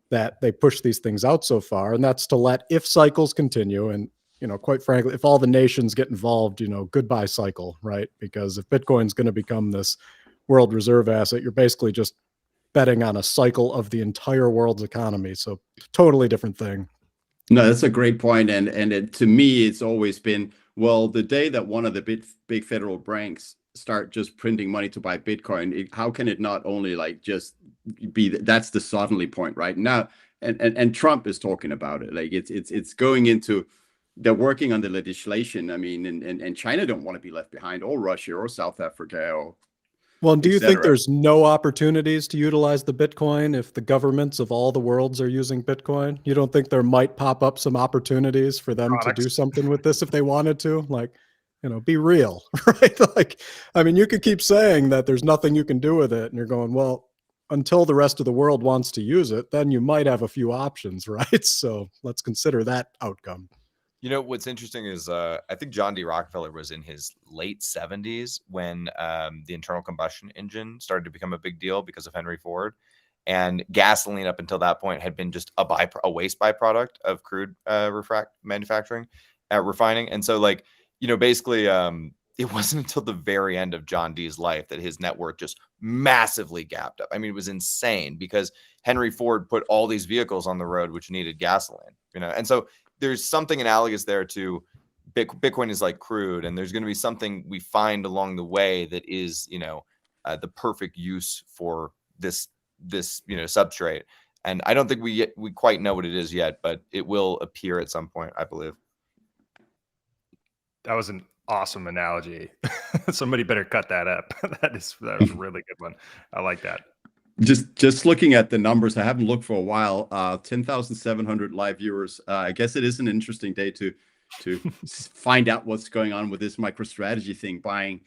that they push these things out so far, and that's to let, if cycles continue, and quite frankly, if all the nations get involved, goodbye cycle, right? Because if Bitcoin's going to become this world reserve asset, you're basically just betting on a cycle of the entire world's economy. So totally different thing. No, that's a great point. And to me, it's always been, well, the day that one of the big federal banks start just printing money to buy Bitcoin, how can it not only like just be that's the suddenly point right now? And Trump is talking about it. Like, it's going into, they're working on the legislation. I mean, and China don't want to be left behind, or Russia, or South Africa, or well, do you think there's no opportunities to utilize the Bitcoin if the governments of all the worlds are using Bitcoin? You don't think there might pop up some opportunities for them to do something with this if they wanted to? Like, be real, right? Like, I mean, you could keep saying that there's nothing you can do with it, and you're going, well, until the rest of the world wants to use it, then you might have a few options, right? So let's consider that outcome. What's interesting is I think John D. Rockefeller was in his late 70s when the internal combustion engine started to become a big deal because of Henry Ford. And gasoline up until that point had been just a waste byproduct of crude manufacturing, refining. And so, like, basically it wasn't until the very end of John D's life that his net worth just massively gapped up. I mean, it was insane because Henry Ford put all these vehicles on the road which needed gasoline, and so there's something analogous there to Bitcoin is like crude, and there's going to be something we find along the way that is, the perfect use for this substrate. And I don't think we quite know what it is yet, but it will appear at some point, I believe. That was an awesome analogy. Somebody better cut that up. That was a really good one. I like that. Just looking at the numbers, I haven't looked for a while. 10,700 live viewers. I guess it is an interesting day to find out what's going on with this MicroStrategy thing. Buying,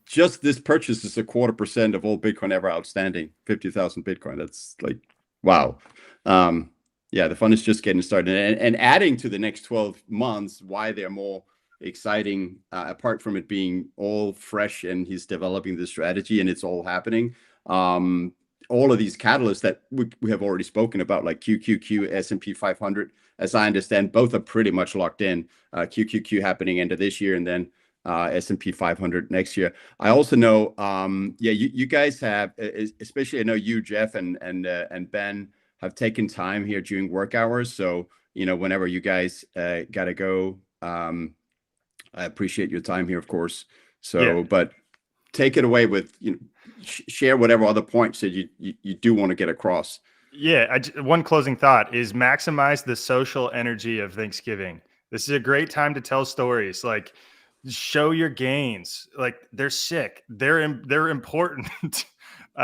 just this purchase is 0.25% of all Bitcoin ever outstanding. 50,000 Bitcoin. That's like, wow. Yeah, the fun is just getting started, and adding to the next 12 months. Why they're more exciting, apart from it being all fresh and he's developing the strategy and it's all happening, all of these catalysts that we have already spoken about, like QQQ, S&P 500, as I understand, both are pretty much locked in. QQQ happening end of this year, and then S&P 500 next year. I also know, you guys have, especially I know you, Jeff, and Ben, have taken time here during work hours. So, whenever you guys got to go, I appreciate your time here, of course. So, but take it away with, share whatever other points that you do want to get across. Yeah, one closing thought is maximize the social energy of Thanksgiving. This is a great time to tell stories. Like, show your gains. Like, they're sick. They're important. They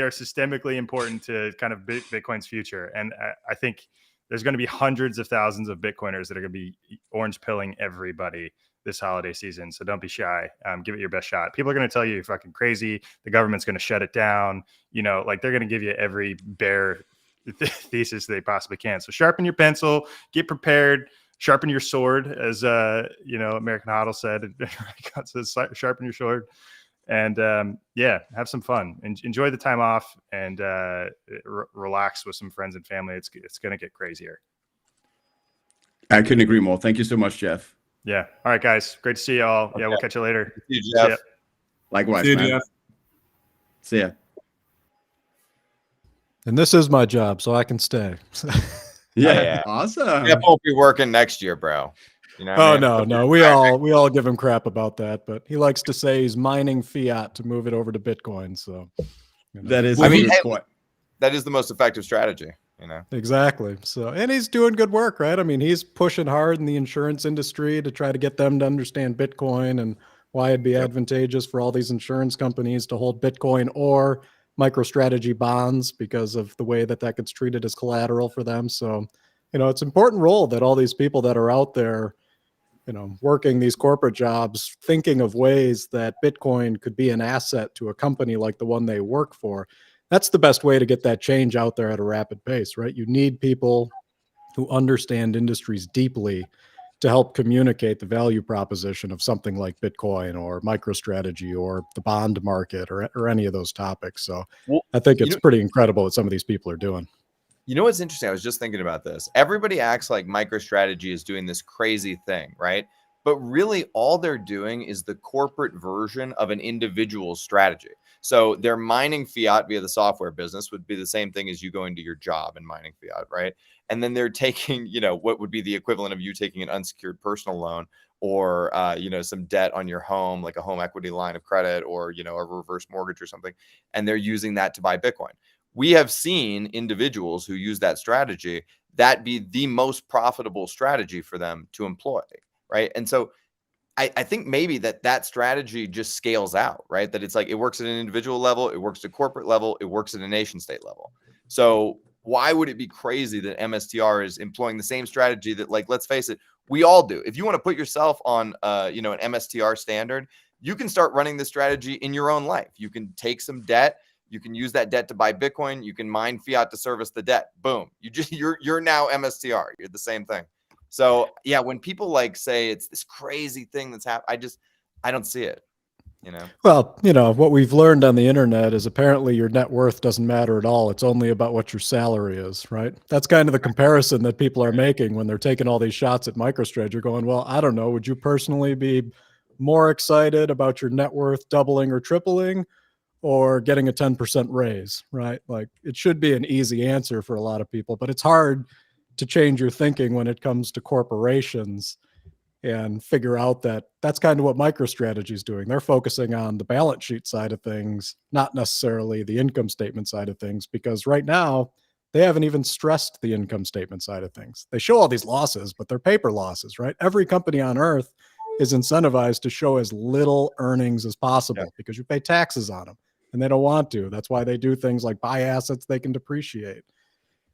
are systemically important to kind of Bitcoin's future. And I think there's going to be hundreds of thousands of Bitcoiners that are going to be orange pilling everybody this holiday season. So don't be shy. Give it your best shot. People are going to tell you you're fucking crazy. The government's going to shut it down. Like, they're going to give you every bear thesis they possibly can. So sharpen your pencil, get prepared, sharpen your sword, as American HODL said. God says, sharpen your sword, and have some fun. Enjoy the time off, and relax with some friends and family. It's going to get crazier. I couldn't agree more. Thank you so much, Jeff. Yeah. All right, guys. Great to see you all. Okay. Yeah, we'll catch you later. See you, Jeff. Likewise, See you, man. Jeff. See ya. And this is my job, so I can stay. Yeah. Awesome. Jeff won't be working next year, bro. No. We all give him crap about that, but he likes to say he's mining fiat to move it over to Bitcoin. So that is, that is the most effective strategy. Exactly. So, and he's doing good work, right? I mean, he's pushing hard in the insurance industry to try to get them to understand Bitcoin and why it'd be advantageous for all these insurance companies to hold Bitcoin or MicroStrategy bonds because of the way that gets treated as collateral for them. So, it's an important role that all these people that are out there, working these corporate jobs, thinking of ways that Bitcoin could be an asset to a company like the one they work for. That's the best way to get that change out there at a rapid pace, right? You need people who understand industries deeply to help communicate the value proposition of something like Bitcoin or MicroStrategy or the bond market or any of those topics. So I think it's pretty incredible what some of these people are doing. You know what's interesting? I was just thinking about this. Everybody acts like MicroStrategy is doing this crazy thing, right? But really all they're doing is the corporate version of an individual strategy. So they're mining fiat via the software business, would be the same thing as you going to your job and mining fiat, right? And then they're taking, what would be the equivalent of you taking an unsecured personal loan or, some debt on your home, like a home equity line of credit or, a reverse mortgage or something. And they're using that to buy Bitcoin. We have seen individuals who use that strategy, that be the most profitable strategy for them to employ, right? And so I think maybe that strategy just scales out, right? That it's like it works at an individual level, it works at a corporate level, it works at a nation state level. So why would it be crazy that MSTR is employing the same strategy that, like, let's face it, we all do? If you want to put yourself on, an MSTR standard, you can start running this strategy in your own life. You can take some debt. You can use that debt to buy Bitcoin. You can mine fiat to service the debt. Boom. You're now MSTR. You're the same thing. So yeah, when people say it's this crazy thing that's happened, I don't see it. Well, what we've learned on the internet is apparently your net worth doesn't matter at all. It's only about what your salary is, right? That's kind of the comparison that people are making when they're taking all these shots at MicroStrategy. Going, well, I don't know. Would you personally be more excited about your net worth doubling or tripling, or getting a 10% raise, right? Like, it should be an easy answer for a lot of people, but it's hard to change your thinking when it comes to corporations and figure out that that's kind of what MicroStrategy is doing. They're focusing on the balance sheet side of things, not necessarily the income statement side of things, because right now they haven't even stressed the income statement side of things. They show all these losses, but they're paper losses, right? Every company on earth is incentivized to show as little earnings as possible because you pay taxes on them, and they don't want to. That's why they do things like buy assets they can depreciate.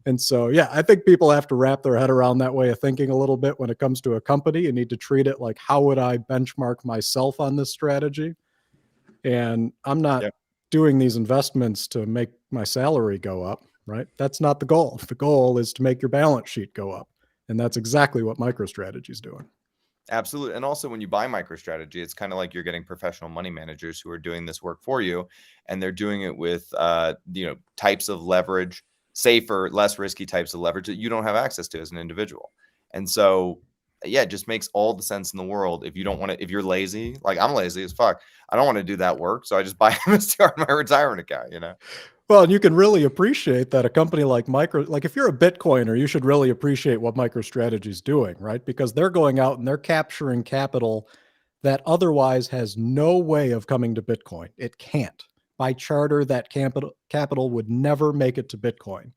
And so, yeah, I think people have to wrap their head around that way of thinking a little bit when it comes to a company. You need to treat it like, how would I benchmark myself on this strategy? And I'm not doing these investments to make my salary go up, right? That's not the goal. The goal is to make your balance sheet go up. And that's exactly what MicroStrategy is doing. Absolutely. And also when you buy MicroStrategy, it's kind of like you're getting professional money managers who are doing this work for you. And they're doing it with, types of leverage, safer, less risky types of leverage that you don't have access to as an individual. And so yeah, it just makes all the sense in the world. If you don't want to, if you're lazy, like I'm lazy as fuck, I don't want to do that work. So I just buy MSTR in my retirement account, you know? Well, and you can really appreciate that a company like like if you're a Bitcoiner, you should really appreciate what MicroStrategy is doing, right? Because they're going out and they're capturing capital that otherwise has no way of coming to Bitcoin. It can't. By charter, that capital would never make it to Bitcoin.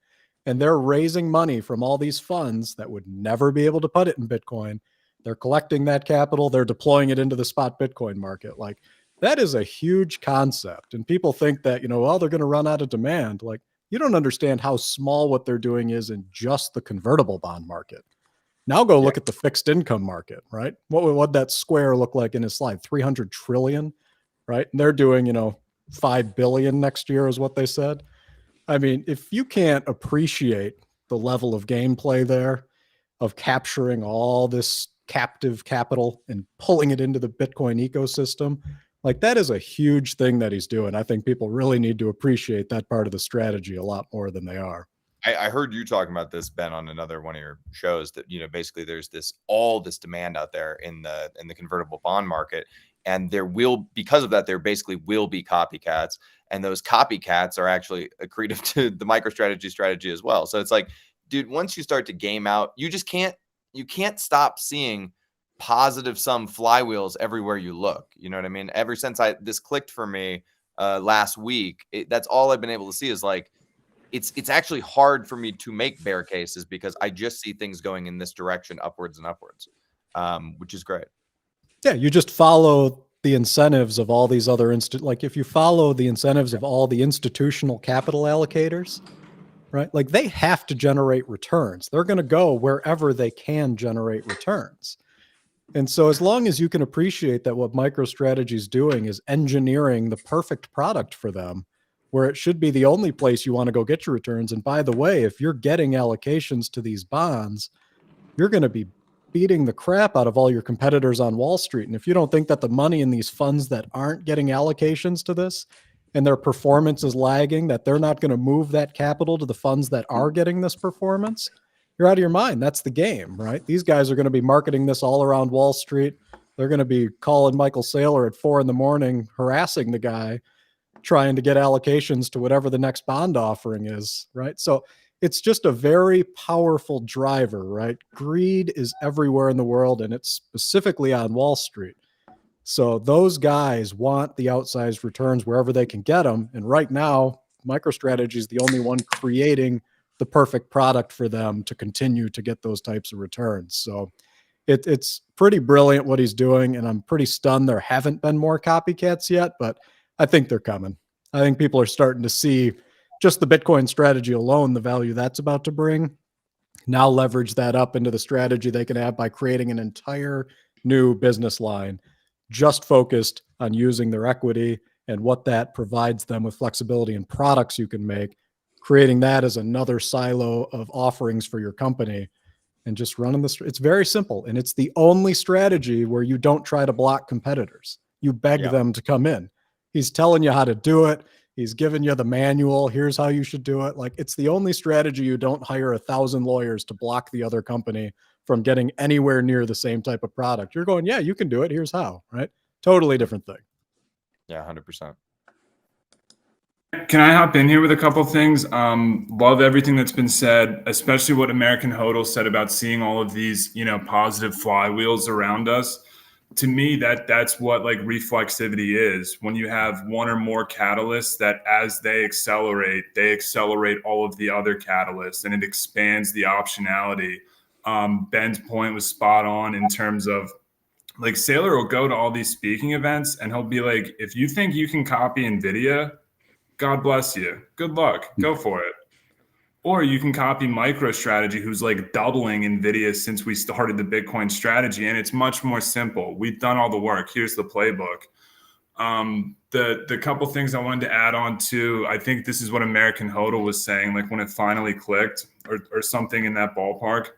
And they're raising money from all these funds that would never be able to put it in Bitcoin. They're collecting that capital, they're deploying it into the spot Bitcoin market. Like, that is a huge concept. And people think that, well, they're going to run out of demand. Like, you don't understand how small what they're doing is in just the convertible bond market. Now go look at the fixed income market, right? What that square look like in his slide? 300 trillion, right? And they're doing, 5 billion next year is what they said. I mean, if you can't appreciate the level of gameplay there of capturing all this captive capital and pulling it into the Bitcoin ecosystem, like, that is a huge thing that he's doing. I think people really need to appreciate that part of the strategy a lot more than they are. I heard you talking about this, Ben, on another one of your shows, that basically there's all this demand out there in the convertible bond market, and because of that, there basically will be copycats, and those copycats are actually accretive to the MicroStrategy strategy as well. So it's like, dude, once you start to game out, you can't stop seeing positive sum flywheels everywhere you look. You know what I mean? Ever since this clicked for me last week, that's all I've been able to see is like, it's actually hard for me to make bear cases because I just see things going in this direction, upwards and upwards, which is great. Yeah, you just follow the incentives of all these other like if you follow the incentives of all the institutional capital allocators, right? Like, they have to generate returns. They're going to go wherever they can generate returns. And so as long as you can appreciate that what MicroStrategy is doing is engineering the perfect product for them, where it should be the only place you want to go get your returns. And by the way, if you're getting allocations to these bonds, you're going to be beating the crap out of all your competitors on Wall Street. And if you don't think that the money in these funds that aren't getting allocations to this and their performance is lagging, that they're not going to move that capital to the funds that are getting this performance, you're out of your mind. That's the game, right? These guys are going to be marketing this all around Wall Street. They're going to be calling Michael Saylor at 4 a.m, harassing the guy, trying to get allocations to whatever the next bond offering is, right? So it's just a very powerful driver, right? Greed is everywhere in the world, and it's specifically on Wall Street. So those guys want the outsized returns wherever they can get them. And right now, MicroStrategy is the only one creating the perfect product for them to continue to get those types of returns. So it's pretty brilliant what he's doing, and I'm pretty stunned there haven't been more copycats yet, but I think they're coming. I think people are starting to see just the Bitcoin strategy alone, the value that's about to bring. Now leverage that up into the strategy they can have by creating an entire new business line just focused on using their equity and what that provides them with flexibility and products you can make, creating that as another silo of offerings for your company and just running this. It's very simple. And it's the only strategy where you don't try to block competitors. You beg them to come in. He's telling you how to do it. He's giving you the manual. Here's how you should do it. Like, it's the only strategy you don't hire 1,000 lawyers to block the other company from getting anywhere near the same type of product. You're going, yeah, you can do it. Here's how, right? Totally different thing. Yeah, 100%. Can I hop in here with a couple things? Love everything that's been said, especially what American HODL said about seeing all of these, positive flywheels around us. To me, that's what like reflexivity is. When you have one or more catalysts that as they accelerate all of the other catalysts, and it expands the optionality. Ben's point was spot on in terms of like Saylor will go to all these speaking events and he'll be like, if you think you can copy NVIDIA, God bless you. Good luck. Go for it. Or you can copy MicroStrategy, who's like doubling NVIDIA since we started the Bitcoin strategy. And it's much more simple. We've done all the work. Here's the playbook. The couple things I wanted to add on to, I think this is what American HODL was saying, like when it finally clicked or something in that ballpark.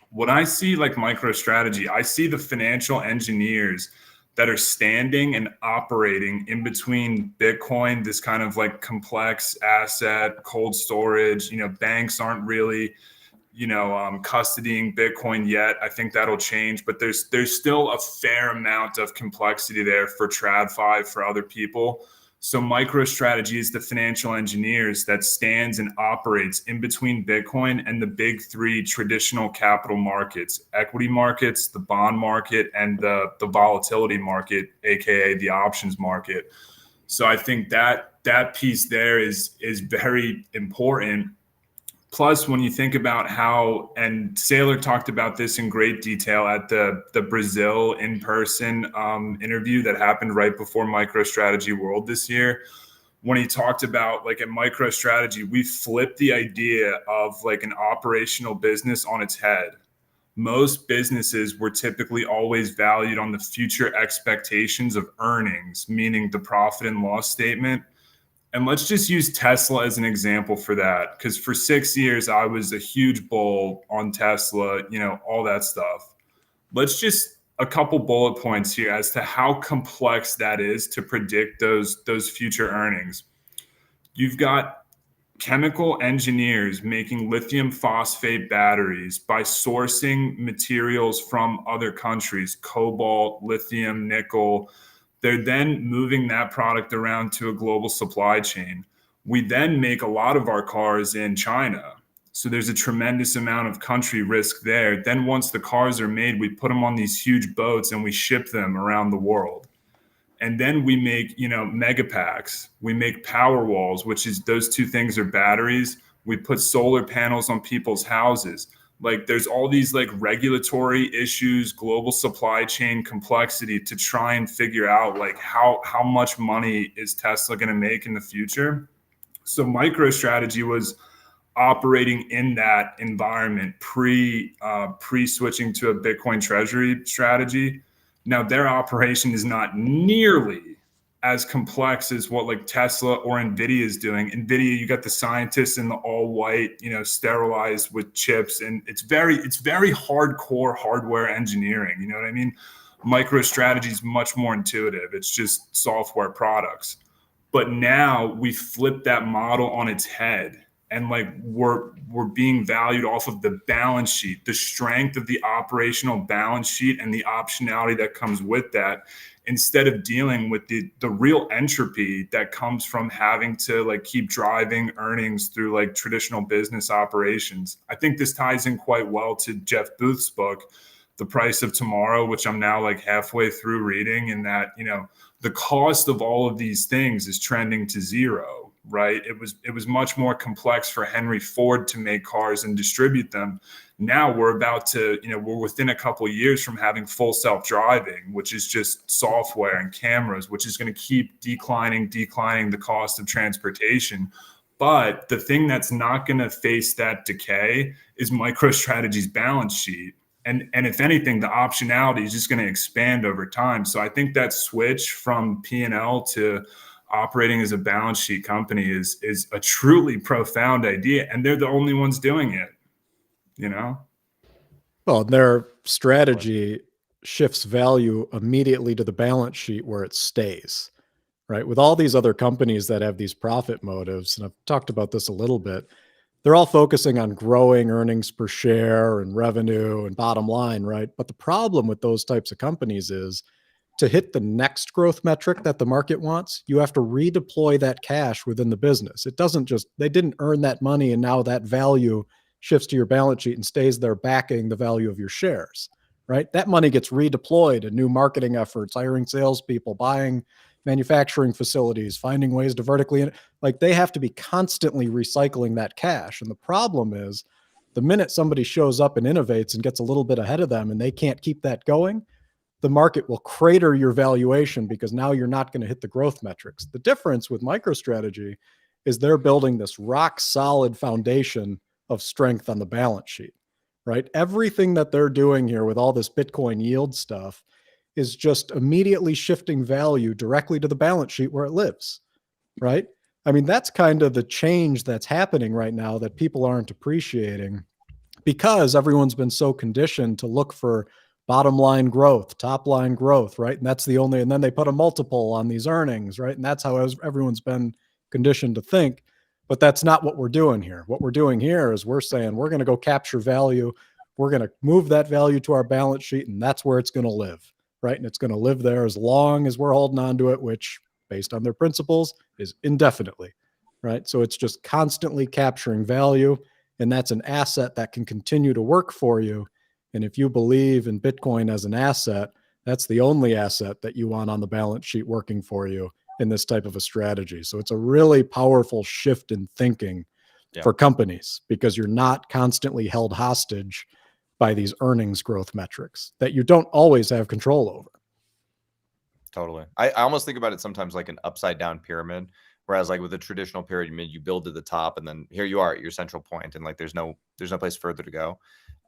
What I see like MicroStrategy, I see the financial engineers that are standing and operating in between Bitcoin, this kind of like complex asset, cold storage. Banks aren't really custodying Bitcoin yet. I think that'll change, but there's still a fair amount of complexity there for TradFi, for other people. So MicroStrategy is the financial engineers that stands and operates in between Bitcoin and the big three traditional capital markets: equity markets, the bond market, and the volatility market, aka the options market. So I think that piece there is very important. Plus, when you think about how, and Saylor talked about this in great detail at the Brazil in-person interview that happened right before MicroStrategy World this year, when he talked about, like, at MicroStrategy, we flipped the idea of like an operational business on its head. Most businesses were typically always valued on the future expectations of earnings, meaning the profit and loss statement. And let's just use Tesla as an example for that, because for 6 years, I was a huge bull on Tesla, all that stuff. Let's just a couple bullet points here as to how complex that is to predict those future earnings. You've got chemical engineers making lithium phosphate batteries by sourcing materials from other countries: cobalt, lithium, nickel. They're then moving that product around to a global supply chain. We then make a lot of our cars in China. So there's a tremendous amount of country risk there. Then once the cars are made, we put them on these huge boats and we ship them around the world. And then we make, mega packs. We make power walls, which is, those two things are batteries. We put solar panels on people's houses. Like, there's all these like regulatory issues, global supply chain complexity to try and figure out like how much money is Tesla going to make in the future. So MicroStrategy was operating in that environment pre switching to a Bitcoin treasury strategy. Now their operation is not nearly as complex as what like Tesla or NVIDIA is doing. NVIDIA, you got the scientists in the all white, sterilized with chips, and it's very hardcore hardware engineering. You know what I mean? MicroStrategy is much more intuitive. It's just software products. But now we flip that model on its head, and like we're being valued off of the balance sheet, the strength of the operational balance sheet and the optionality that comes with that, instead of dealing with the real entropy that comes from having to like keep driving earnings through like traditional business operations. I think this ties in quite well to Jeff Booth's book, The Price of Tomorrow, which I'm now like halfway through reading, and that, the cost of all of these things is trending to zero, right? It was much more complex for Henry Ford to make cars and distribute them. Now we're about to, we're within a couple of years from having full self-driving, which is just software and cameras, which is going to keep declining the cost of transportation. But the thing that's not going to face that decay is MicroStrategy's balance sheet. And if anything, the optionality is just going to expand over time. So I think that switch from P&L to operating as a balance sheet company is a truly profound idea. And they're the only ones doing it, Well, their strategy shifts value immediately to the balance sheet where it stays, right? With all these other companies that have these profit motives, and I've talked about this a little bit, they're all focusing on growing earnings per share and revenue and bottom line, right? But the problem with those types of companies is, to hit the next growth metric that the market wants, you have to redeploy that cash within the business. It doesn't just, they didn't earn that money and now that value shifts to your balance sheet and stays there backing the value of your shares, right? That money gets redeployed in new marketing efforts, hiring salespeople, buying manufacturing facilities, finding ways to vertically, like they have to be constantly recycling that cash. And the problem is, the minute somebody shows up and innovates and gets a little bit ahead of them and they can't keep that going, the market will crater your valuation because now you're not going to hit the growth metrics. The difference with MicroStrategy is they're building this rock solid foundation of strength on the balance sheet, right? Everything that they're doing here with all this Bitcoin yield stuff is just immediately shifting value directly to the balance sheet where it lives, right? I mean, that's kind of the change that's happening right now that people aren't appreciating, because everyone's been so conditioned to look for bottom line growth, top line growth, right? And that's the only, and then they put a multiple on these earnings, right? And that's how everyone's been conditioned to think. But that's not what we're doing here. What we're doing here is we're saying we're going to go capture value. We're going to move that value to our balance sheet, and that's where it's going to live, right? And it's going to live there as long as we're holding on to it, which, based on their principles, is indefinitely, right? So it's just constantly capturing value, and that's an asset that can continue to work for you. And if you believe in Bitcoin as an asset, that's the only asset that you want on the balance sheet working for you in this type of a strategy. So it's a really powerful shift in thinking for companies, because you're not constantly held hostage by these earnings growth metrics that you don't always have control over. Totally. I almost think about it sometimes like an upside down pyramid, whereas like with a traditional pyramid, you build to the top and then here you are at your central point, and like there's no place further to go.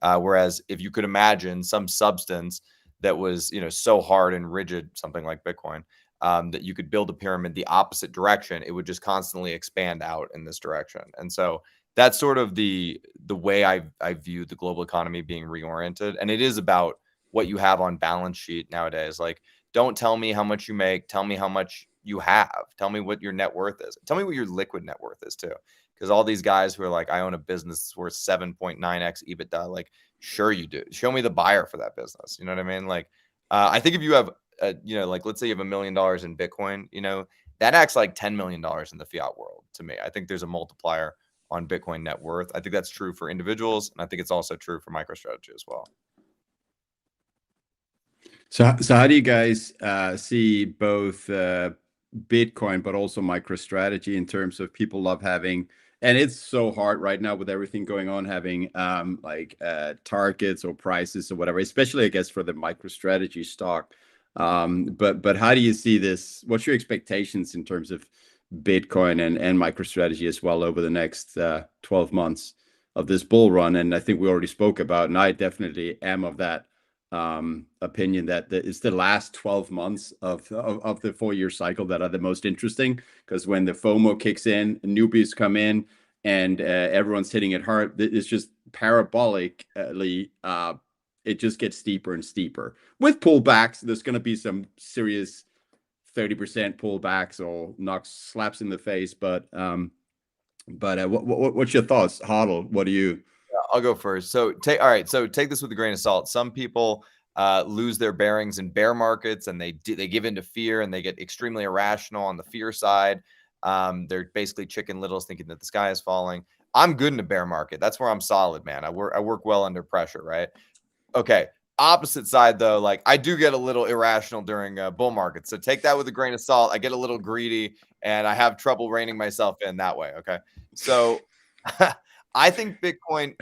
Whereas if you could imagine some substance that was, so hard and rigid, something like Bitcoin, that you could build a pyramid the opposite direction, it would just constantly expand out in this direction. And so that's sort of the way I view the global economy being reoriented. And it is about what you have on balance sheet nowadays. Like, don't tell me how much you make. Tell me how much you have. Tell me what your net worth is. Tell me what your liquid net worth is too. Because all these guys who are like, I own a business worth 7.9x EBITDA. Like, sure you do. Show me the buyer for that business. You know what I mean? Like, I think if you have, like let's say you have $1 million in Bitcoin, that acts like $10 million in the fiat world to me. I think there's a multiplier on Bitcoin net worth. I think that's true for individuals, and I think it's also true for MicroStrategy as well. So how do you guys see both Bitcoin, but also MicroStrategy in terms of people love having, and it's so hard right now with everything going on, having targets or prices or whatever, especially I guess for the MicroStrategy stock. But how do you see this? What's your expectations in terms of Bitcoin and MicroStrategy as well over the next 12 months of this bull run? And I think we already spoke about, and I definitely am of that opinion that it's the last 12 months of the 4-year cycle that are the most interesting, because when the FOMO kicks in, newbies come in, and everyone's hitting it hard, it's just parabolically it just gets steeper and steeper. With pullbacks, there's going to be some serious 30% pullbacks or slaps in the face. But what's your thoughts, HODL? What do you? I'll go first. So take this with a grain of salt. Some people lose their bearings in bear markets, and they give into fear, and they get extremely irrational on the fear side. They're basically chicken littles, thinking that the sky is falling. I'm good in a bear market. That's where I'm solid, man. I work well under pressure, right? Okay. Opposite side though, like I do get a little irrational during bull markets. So take that with a grain of salt. I get a little greedy, and I have trouble reining myself in that way. Okay. So I think Bitcoin,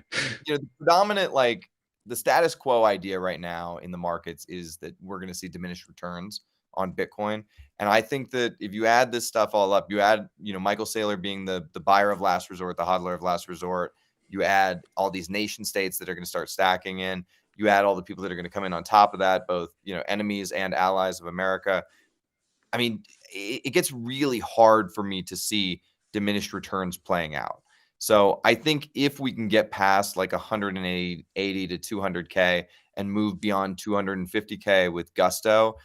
the predominant, like the status quo idea right now in the markets is that we're going to see diminished returns on Bitcoin. And I think that if you add this stuff all up, you add, Michael Saylor being the buyer of last resort, the hodler of last resort, you add all these nation states that are going to start stacking in, you add all the people that are going to come in on top of that, both, enemies and allies of America. I mean, it gets really hard for me to see diminished returns playing out. So I think if we can get past like 180 to 200K and move beyond 250K with gusto,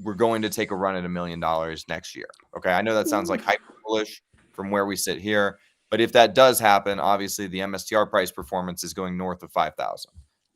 we're going to take a run at $1 million next year. Okay. I know that sounds like hyper bullish from where we sit here, but if that does happen, obviously the MSTR price performance is going north of 5,000.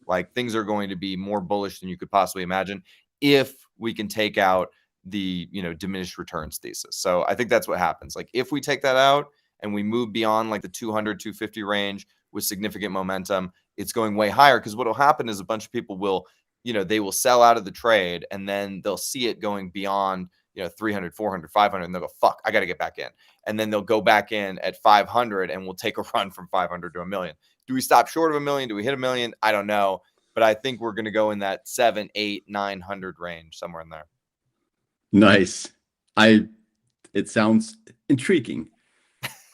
Like things are going to be more bullish than you could possibly imagine if we can take out the, diminished returns thesis. So I think that's what happens. Like if we take that out and we move beyond like the 200, 250 range with significant momentum, it's going way higher, because what will happen is a bunch of people will, they will sell out of the trade, and then they'll see it going beyond, 300, 400, 500, and they'll go, fuck, I got to get back in. And then they'll go back in at 500, and we'll take a run from 500 to $1 million. Do we stop short of $1 million? Do we hit $1 million? I don't know. But I think we're going to go in that 700, 800, 900 range, somewhere in there. Nice. It sounds intriguing.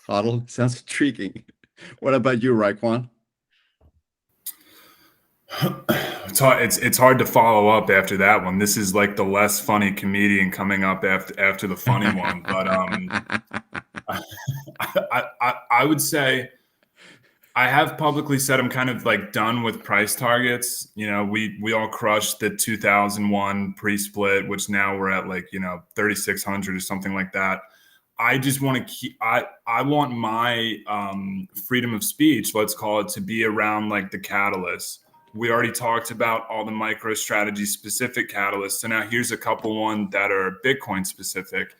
HODL sounds intriguing. What about you, Raekwon? It's hard to follow up after that one. This is like the less funny comedian coming up after the funny one. But I would say I have publicly said I'm kind of like done with price targets. We all crushed the 2001 pre-split, which now we're at like 3,600 or something like that. I just want to keep, I want my freedom of speech, let's call it, to be around like the catalysts. We already talked about all the MicroStrategy specific catalysts. So now here's a couple one that are Bitcoin specific.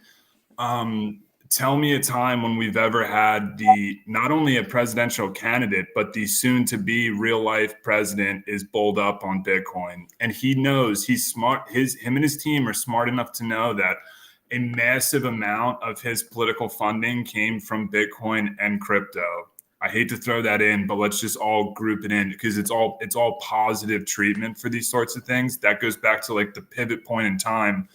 Tell me a time when we've ever had not only a presidential candidate, but the soon to be real life president is bowled up on Bitcoin. And he knows, he's smart. Him and his team are smart enough to know that a massive amount of his political funding came from Bitcoin and crypto. I hate to throw that in, but let's just all group it in because it's all positive treatment for these sorts of things. That goes back to like the pivot point in time,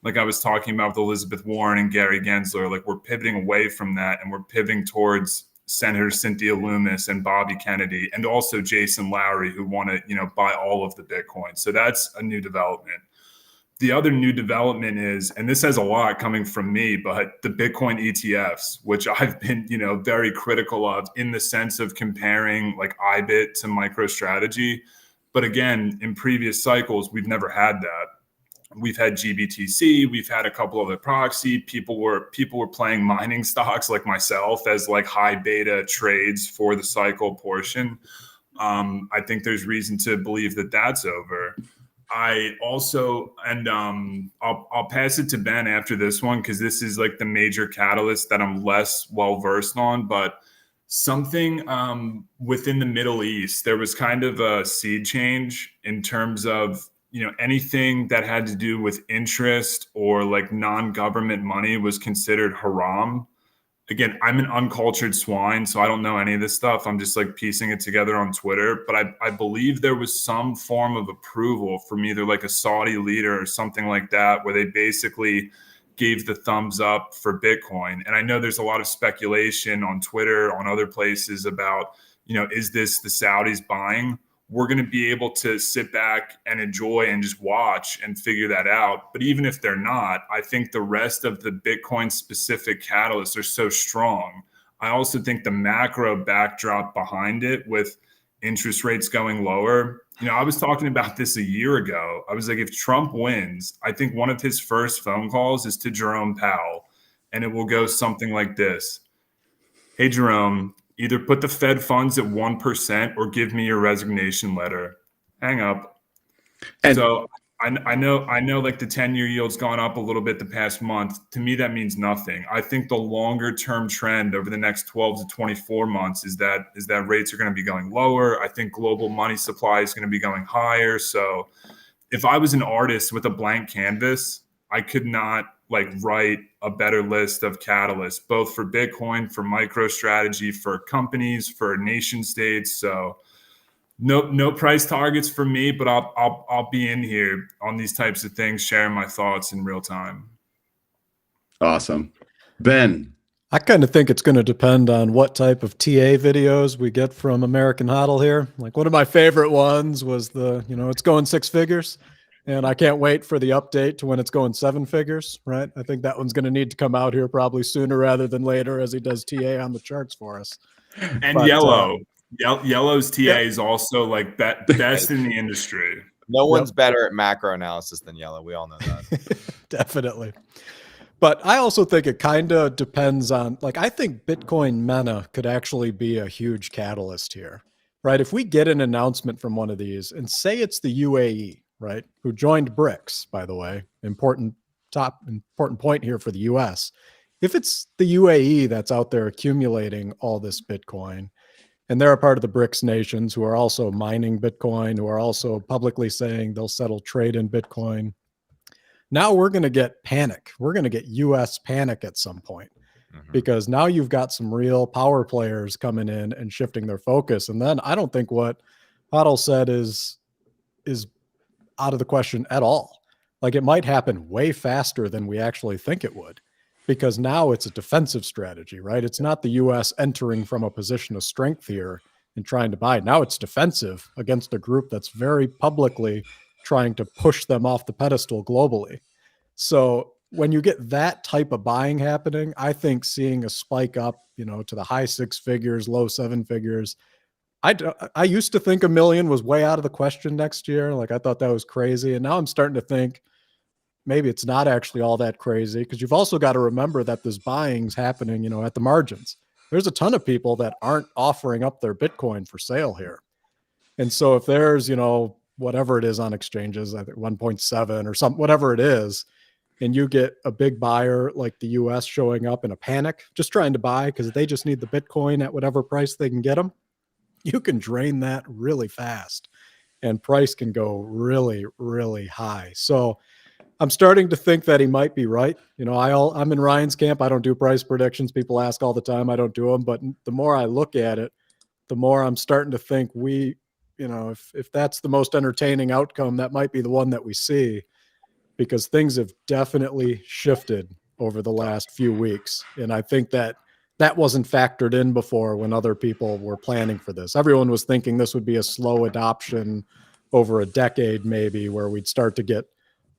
like I was talking about with Elizabeth Warren and Gary Gensler. Like we're pivoting away from that and we're pivoting towards Senator Cynthia Lummis and Bobby Kennedy and also Jason Lowry, who want to, buy all of the Bitcoin. So that's a new development. The other new development is, and this has a lot coming from me, but the Bitcoin ETFs, which I've been, very critical of in the sense of comparing like IBIT to MicroStrategy. But again, in previous cycles, we've never had that. We've had GBTC, we've had a couple other proxy. People were playing mining stocks like myself as like high beta trades for the cycle portion. I think there's reason to believe that that's over. I also, and I'll pass it to Ben after this one because this is like the major catalyst that I'm less well versed on. But something within the Middle East, there was kind of a seed change in terms of anything that had to do with interest or like non-government money was considered haram. Again, I'm an uncultured swine, so I don't know any of this stuff. I'm just like piecing it together on Twitter. But I believe there was some form of approval from either like a Saudi leader or something like that, where they basically gave the thumbs up for Bitcoin. And I know there's a lot of speculation on Twitter, on other places about, is this the Saudis buying? We're going to be able to sit back and enjoy and just watch and figure that out. But even if they're not, I think the rest of the Bitcoin specific catalysts are so strong. I also think the macro backdrop behind it with interest rates going lower. I was talking about this a year ago. I was like, if Trump wins, I think one of his first phone calls is to Jerome Powell. And it will go something like this. Hey, Jerome, either put the Fed funds at 1% or give me your resignation letter. Hang up. And so I know like the 10-year yield's gone up a little bit the past month. To me, that means nothing. I think the longer term trend over the next 12 to 24 months is that rates are going to be going lower. I think global money supply is going to be going higher. So if I was an artist with a blank canvas, I could not write a better list of catalysts, both for Bitcoin, for MicroStrategy, for companies, for nation states. So no price targets for me, but I'll be in here on these types of things, sharing my thoughts in real time. Awesome. Ben. I kind of think it's going to depend on what type of TA videos we get from American HODL here. Like one of my favorite ones was it's going 6 figures. And I can't wait for the update to when it's going 7 figures, right? I think that one's going to need to come out here probably sooner rather than later as he does TA on the charts for us. And Yellow's TA is also like best in the industry. No one's better at macro analysis than Yellow. We all know that. Definitely. But I also think it kind of depends on, I think Bitcoin MENA could actually be a huge catalyst here, right? If we get an announcement from one of these and say it's the UAE, right, who joined BRICS, by the way, important point here for the US. If it's the UAE that's out there accumulating all this Bitcoin, and they're a part of the BRICS nations who are also mining Bitcoin, who are also publicly saying they'll settle trade in Bitcoin, now we're going to get panic. We're going to get US panic at some point, because now you've got some real power players coming in and shifting their focus. And then I don't think what HODL said is out of the question at all. It might happen way faster than we actually think it would, because now it's a defensive strategy, right? It's not the US entering from a position of strength here and trying to buy. Now it's defensive against a group that's very publicly trying to push them off the pedestal globally. So when you get that type of buying happening, I think seeing a spike up, to the high 6 figures, low 7 figures, I used to think $1 million was way out of the question next year. I thought that was crazy. And now I'm starting to think maybe it's not actually all that crazy, because you've also got to remember that this buying's happening, at the margins. There's a ton of people that aren't offering up their Bitcoin for sale here. And so if there's, whatever it is on exchanges, I think 1.7 or something, whatever it is, and you get a big buyer like the US showing up in a panic, just trying to buy because they just need the Bitcoin at whatever price they can get them, you can drain that really fast and price can go really, really high. So I'm starting to think that he might be right. I'm in Ryan's camp. I don't do price predictions. People ask all the time. I don't do them. But the more I look at it, the more I'm starting to think if that's the most entertaining outcome, that might be the one that we see, because things have definitely shifted over the last few weeks. And I think that wasn't factored in before when other people were planning for this. Everyone was thinking this would be a slow adoption over a decade, maybe, where we'd start to get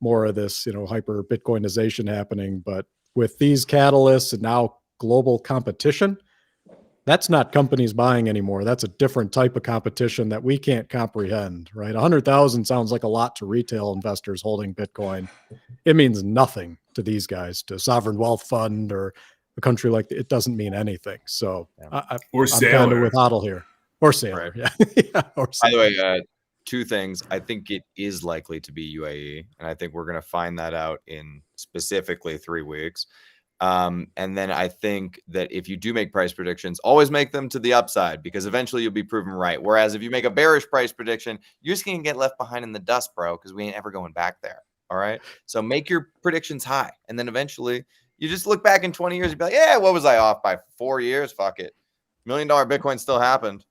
more of this, hyper Bitcoinization happening. But with these catalysts and now global competition, that's not companies buying anymore. That's a different type of competition that we can't comprehend, right? 100,000 sounds like a lot to retail investors holding Bitcoin. It means nothing to these guys, to sovereign wealth fund or a country like it doesn't mean anything. So I'm kind of with HODL here, or Sailor. Right. Yeah. Or By the Sailor. way, two things. I think it is likely to be UAE, and I think we're going to find that out in specifically 3 weeks. And then I think that if you do make price predictions, always make them to the upside, because eventually you'll be proven right. Whereas if you make a bearish price prediction, you're just going to get left behind in the dust, bro, because we ain't ever going back there. All right. So make your predictions high. And then eventually you just look back in 20 years and be like, yeah, what was I off by 4 years? Fuck it. $1 million Bitcoin still happened,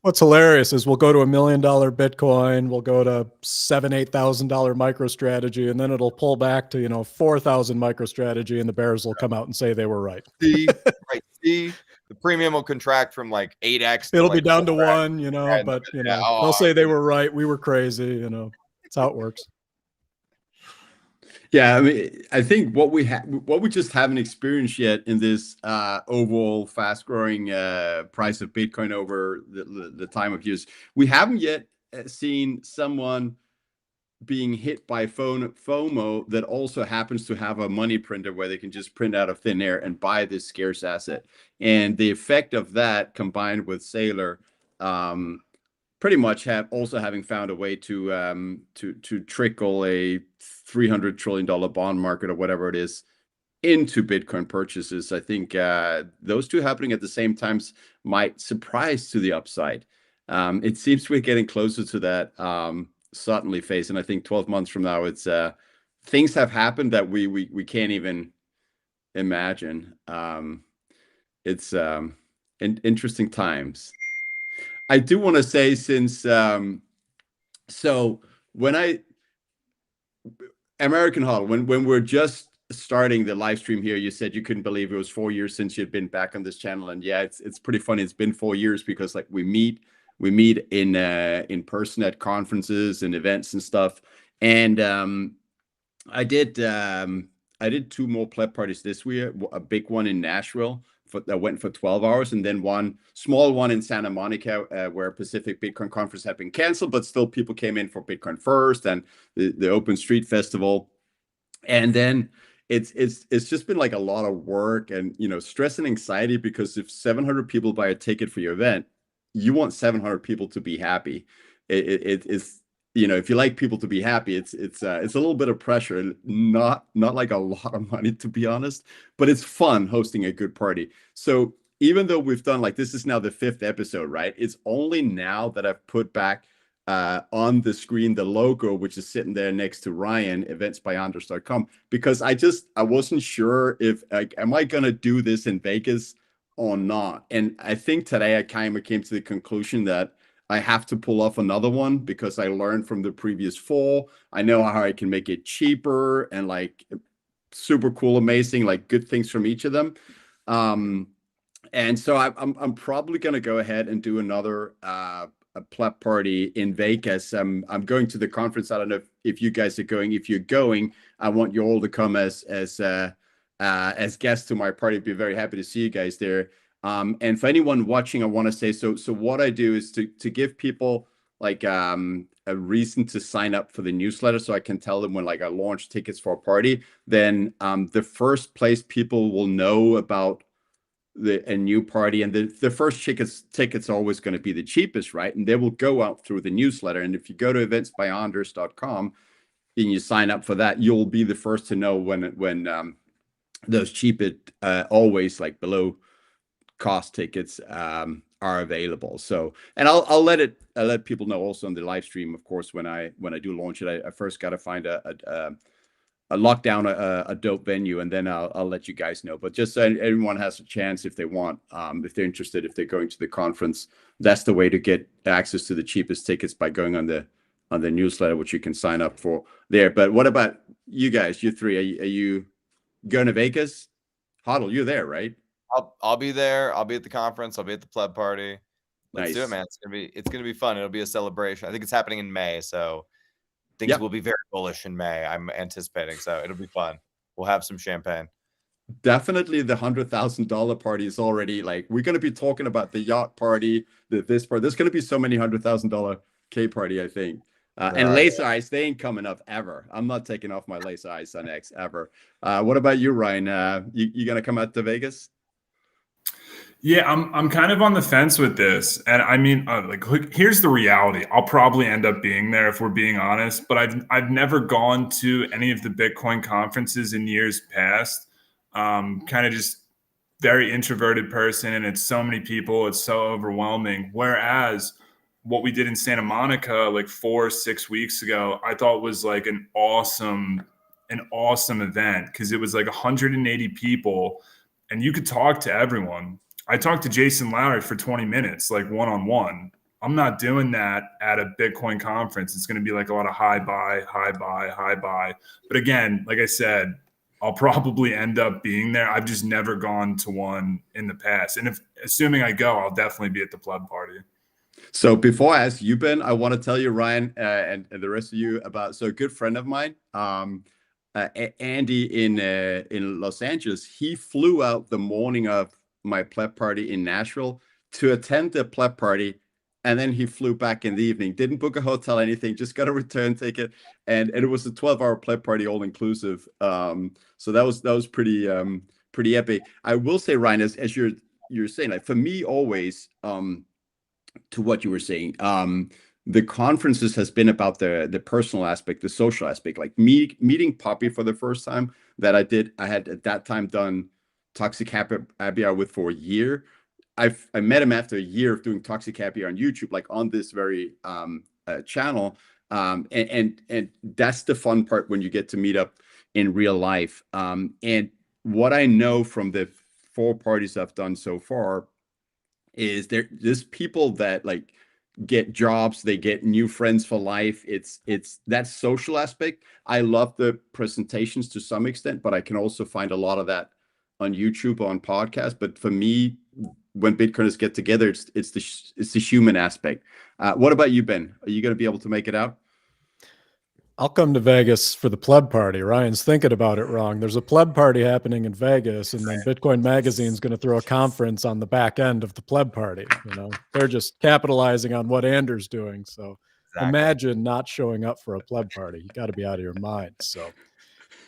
What's hilarious is we'll go to $1 million Bitcoin, we'll go to $7,000-8,000 MicroStrategy, and then it'll pull back to 4,000 MicroStrategy, and the bears will come out and say they were right. See, the premium will contract from like 8x. It'll be down to 1, Right, but yeah, they'll say they were right. We were crazy. That's how it works. Yeah, I mean, I think what we just haven't experienced yet in this overall fast-growing price of Bitcoin over the time of years, we haven't yet seen someone being hit by FOMO that also happens to have a money printer where they can just print out of thin air and buy this scarce asset. And the effect of that, combined with Sailor, pretty much having found a way to trickle a $300 trillion bond market or whatever it is into Bitcoin purchases. I think those two happening at the same time might surprise to the upside. It seems we're getting closer to that certainly phase, and I think 12 months from now, it's things have happened that we can't even imagine. It's interesting times. I do want to say, since so when American HODL, when we're just starting the live stream here, you said you couldn't believe it was 4 years since you'd been back on this channel, and yeah, it's pretty funny. It's been 4 years because like we meet in person at conferences and events and stuff, and I did 2 more pleb parties this week, a big one in Nashville that went for 12 hours, and then one small one in Santa Monica where Pacific Bitcoin Conference had been canceled, but still people came in for Bitcoin First and the Open Street Festival. And then it's just been like a lot of work and stress and anxiety, because if 700 people buy a ticket for your event, you want 700 people to be happy. It's if you like people to be happy, it's a little bit of pressure, not like a lot of money, to be honest, but it's fun hosting a good party. So even though we've done, like, this is now the 5th episode, right? It's only now that I've put back on the screen the logo, which is sitting there next to Ryan, eventsbyanders.com, because I wasn't sure if, like, am I gonna do this in Vegas or not? And I think today I kind of came to the conclusion that I have to pull off another one, because I learned from the previous 4. I know how I can make it cheaper and like super cool, amazing, like good things from each of them. And so I'm probably going to go ahead and do another a pleb party in Vegas. I'm going to the conference. I don't know if you guys are going. If you're going, I want you all to come as guests to my party. I'd be very happy to see you guys there. And for anyone watching, I want to say, so what I do is to give people like a reason to sign up for the newsletter, so I can tell them when like I launch tickets for a party, then the first place people will know about a new party, and the first tickets are always going to be the cheapest, right? And they will go out through the newsletter. And if you go to eventsbyanders.com and you sign up for that, you'll be the first to know when those cheap, always like below cost tickets are available. So, and I'll let people know also on the live stream, of course, when I do launch it. I first got to find a lockdown, a dope venue, and then I'll let you guys know. But just so everyone has a chance, if they want, if they're interested, if they're going to the conference, that's the way to get access to the cheapest tickets, by going on the newsletter, which you can sign up for there. But what about you guys? You three, are you going to Vegas? HODL, you're there, right? I'll be there. I'll be at the conference. I'll be at the pleb party. Let's do it, Nice. man. It's gonna be fun. It'll be a celebration. I think it's happening in May, so things will be very bullish in May. I'm anticipating, so it'll be fun. We'll have some champagne. Definitely the $100,000 party is already, like, we're going to be talking about the yacht party, this part. There's going to be so many $100,000 K party, I think. And laser eyes, they ain't coming up ever. I'm not taking off my laser eyes on X ever. What about you, Ryan? You going to come out to Vegas? Yeah, I'm kind of on the fence with this. And I mean, like, look, here's the reality. I'll probably end up being there if we're being honest, but I've never gone to any of the Bitcoin conferences in years past. Kind of just very introverted person, and it's so many people, it's so overwhelming. Whereas what we did in Santa Monica like 4 or 6 weeks ago, I thought was like an awesome event, because it was like 180 people and you could talk to everyone. I talked to Jason Lowry for 20 minutes, like one-on-one. I'm not doing that at a Bitcoin conference. It's going to be like a lot of high buy. But again, like I said, I'll probably end up being there. I've just never gone to one in the past. And assuming I go, I'll definitely be at the pleb party. So before I ask you, Ben, I want to tell you, Ryan, and the rest of you, about, so a good friend of mine, Andy in Los Angeles, he flew out the morning of my pleb party in Nashville to attend the pleb party, and then he flew back in the evening. Didn't book a hotel, anything, just got a return ticket, and it was a 12-hour pleb party, all inclusive. So that was pretty epic. I will say, Ryan, as you're saying, like, for me, always, to what you were saying, the conferences has been about the personal aspect, the social aspect. Like meeting Poppy for the first time that I had at that time done Toxic Happy Hour with for a year. I met him after a year of doing Toxic Happy Hour on YouTube, like on this very channel. And that's the fun part, when you get to meet up in real life. And what I know from the 4 parties I've done so far is there's people that like get jobs, they get new friends for life. It's that social aspect. I love the presentations to some extent, but I can also find a lot of that on YouTube, on podcasts. But for me, when Bitcoiners get together, it's the human aspect. What about you, Ben? Are you going to be able to make it out? I'll come to Vegas for the pleb party. Ryan's thinking about it wrong. There's a pleb party happening in Vegas, and then Bitcoin Magazine's going to throw a conference on the back end of the pleb party. You know, they're just capitalizing on what Anders doing. So imagine not showing up for a pleb party. You got to be out of your mind. So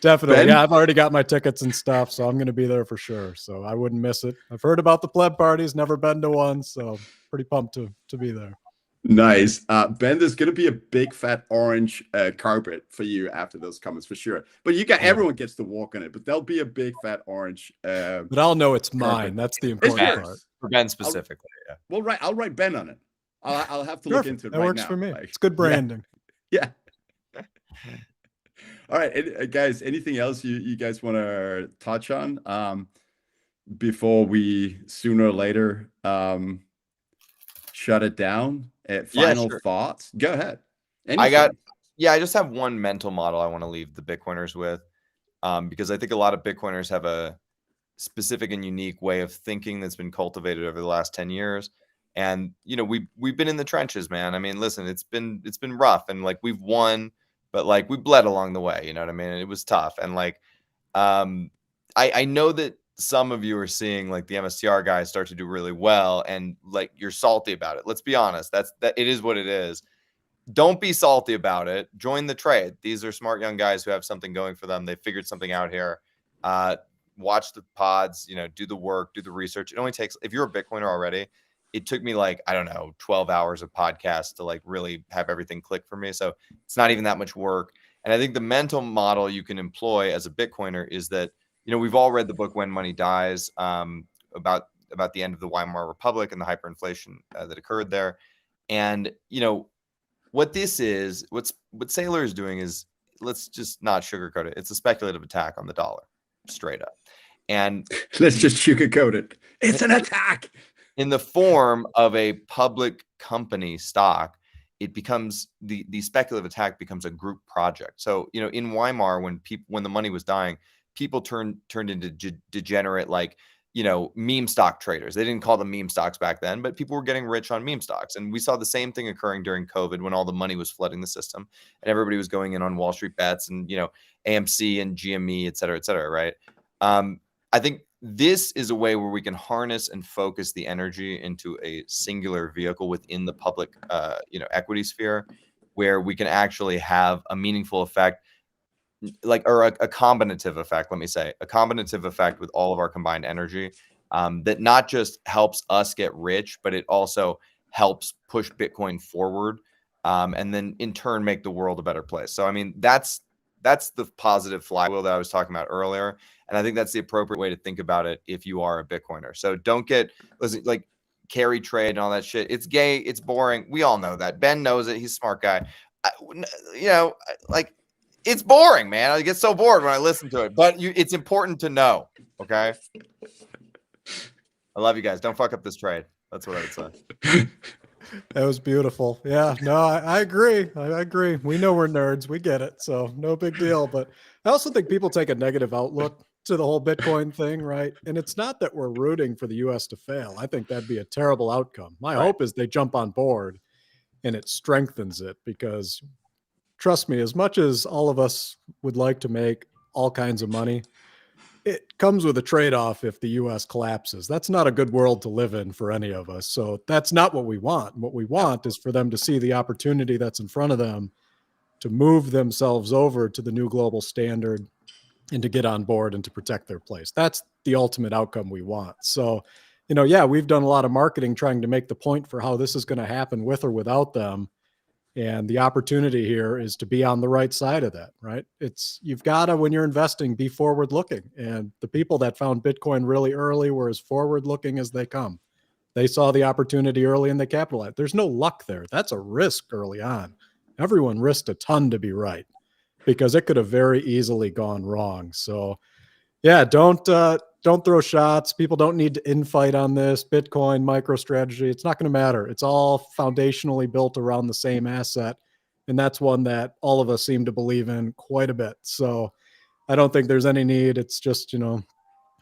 definitely, Ben? yeah, I've already got my tickets and stuff, so I'm going to be there for sure. So I wouldn't miss it. I've heard about the pleb parties, never been to one, so pretty pumped to be there. Nice. Ben, there's going to be a big fat orange carpet for you after those comments, for sure. But everyone gets to walk on it, but there'll be a big fat orange. But I'll know it's mine. That's the important part. For Ben specifically. I'll write Ben on it. I'll have to look into it that right works now. for me. Like, It's good branding. Yeah. All right, guys, anything else you guys want to touch on before we sooner or later shut it down? Final thoughts? Go ahead. Anything. I just have one mental model I want to leave the Bitcoiners with, because I think a lot of Bitcoiners have a specific and unique way of thinking that's been cultivated over the last 10 years. And, you know, we've been in the trenches, man. I mean, listen, it's been rough, and like we've won, but like we bled along the way, you know what I mean? And it was tough. And like, I know that some of you are seeing like the MSTR guys start to do really well, and like you're salty about it. Let's be honest. That it is what it is. don't be salty about it. Join the trade. These are smart young guys who have something going for them. They figured something out here. Watch the pods, you know, do the work, do the research. It only takes, if you're a Bitcoiner already, it took me like, I don't know, 12 hours of podcasts to like really have everything click for me. So it's not even that much work. And I think the mental model you can employ as a Bitcoiner is that, you know, we've all read the book When Money Dies, about the end of the Weimar Republic and the hyperinflation that occurred there. And, you know, what this is, what Saylor is doing is, let's just not sugarcoat it. It's a speculative attack on the dollar, straight up. And let's just sugarcoat it. It's an attack. In the form of a public company stock, it becomes the speculative attack becomes a group project. So, you know, in Weimar, when the money was dying, people turned into degenerate, like, you know, meme stock traders. They didn't call them meme stocks back then, but people were getting rich on meme stocks. And we saw the same thing occurring during COVID when all the money was flooding the system and everybody was going in on Wall Street bets and, you know, AMC and GME, et cetera, right? I think this is a way where we can harness and focus the energy into a singular vehicle within the public, you know, equity sphere, where we can actually have a meaningful effect, like, or a combinative effect, let me say, a combinative effect with all of our combined energy, that not just helps us get rich, but it also helps push Bitcoin forward, and then in turn make the world a better place. So, I mean, that's the positive flywheel that I was talking about earlier. And I think that's the appropriate way to think about it if you are a Bitcoiner. So don't listen, like carry trade and all that shit. It's gay. It's boring. We all know that. Ben knows it. He's a smart guy. You know, like, it's boring, man. I get so bored when I listen to it, but it's important to know. Okay. I love you guys. Don't fuck up this trade. That's what I would say. That was beautiful. Yeah, no, I agree. I agree. We know we're nerds. We get it. So no big deal. But I also think people take a negative outlook to the whole Bitcoin thing, right? And it's not that we're rooting for the US to fail. I think that'd be a terrible outcome. My hope is they jump on board and it strengthens it, because trust me, as much as all of us would like to make all kinds of money, it comes with a trade-off if the US collapses. That's not a good world to live in for any of us. So that's not what we want. What we want is for them to see the opportunity that's in front of them to move themselves over to the new global standard and to get on board and to protect their place. That's the ultimate outcome we want. So, you know, yeah, we've done a lot of marketing trying to make the point for how this is going to happen with or without them. And the opportunity here is to be on the right side of that, right? You've got to, when you're investing, be forward looking. And the people that found Bitcoin really early were as forward looking as they come. They saw the opportunity early and they capitalized. There's no luck there. That's a risk early on. Everyone risked a ton to be right, because it could have very easily gone wrong. So yeah, don't throw shots. People don't need to infight on this. Bitcoin, MicroStrategy, it's not going to matter. It's all foundationally built around the same asset. And that's one that all of us seem to believe in quite a bit. So I don't think there's any need. It's just, you know,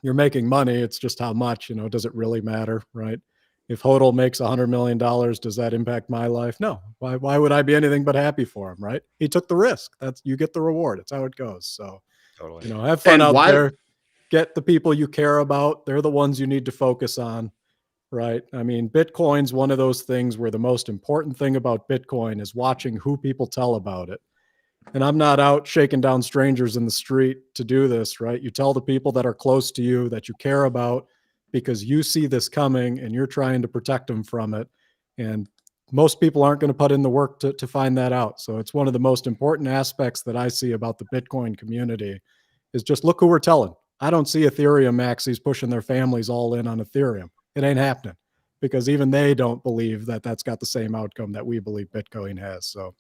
you're making money. It's just how much, you know, does it really matter, right? If HODL makes $100 million, does that impact my life? No. Why would I be anything but happy for him, right? He took the risk. You get the reward. It's how it goes. So, Totally. you know, have fun out there. Get the people you care about. They're the ones you need to focus on, right? I mean, Bitcoin's one of those things where the most important thing about Bitcoin is watching who people tell about it. And I'm not out shaking down strangers in the street to do this, right? You tell the people that are close to you that you care about, because you see this coming and you're trying to protect them from it. And most people aren't going to put in the work to find that out. So it's one of the most important aspects that I see about the Bitcoin community is just look who we're telling. I don't see Ethereum maxis pushing their families all in on Ethereum. It ain't happening, because even they don't believe that that's got the same outcome that we believe Bitcoin has. So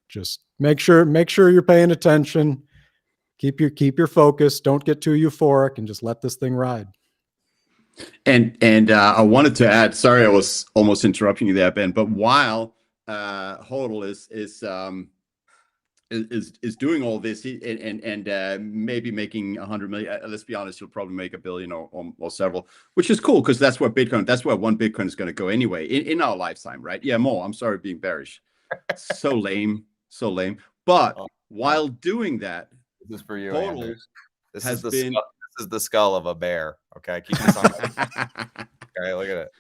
just make sure you're paying attention. Keep your focus. Don't get too euphoric and just let this thing ride. And I wanted to add, sorry, I was almost interrupting you there, Ben, but while HODL is doing all this and maybe making 100 million, let's be honest, he'll probably make $1 billion or several, which is cool, because that's where one Bitcoin is going to go anyway in our lifetime, right? Yeah, more. I'm sorry being bearish. So lame. But while doing that, this is for you, HODL Anders. This has is been. This is the skull of a bear. Okay, keep this on. Okay, look at it.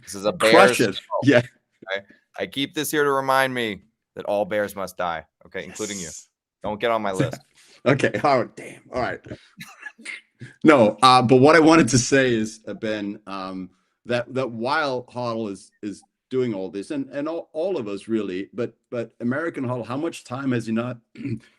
This is a bear. Crush it. Skull. Yeah. Okay? I keep this here to remind me that all bears must die. Okay, including you. Yes. Don't get on my list. Okay. Oh, damn. All right. No, but what I wanted to say is, Ben, that while HODL is doing all this, and all of us really, but American HODL, how much time has he not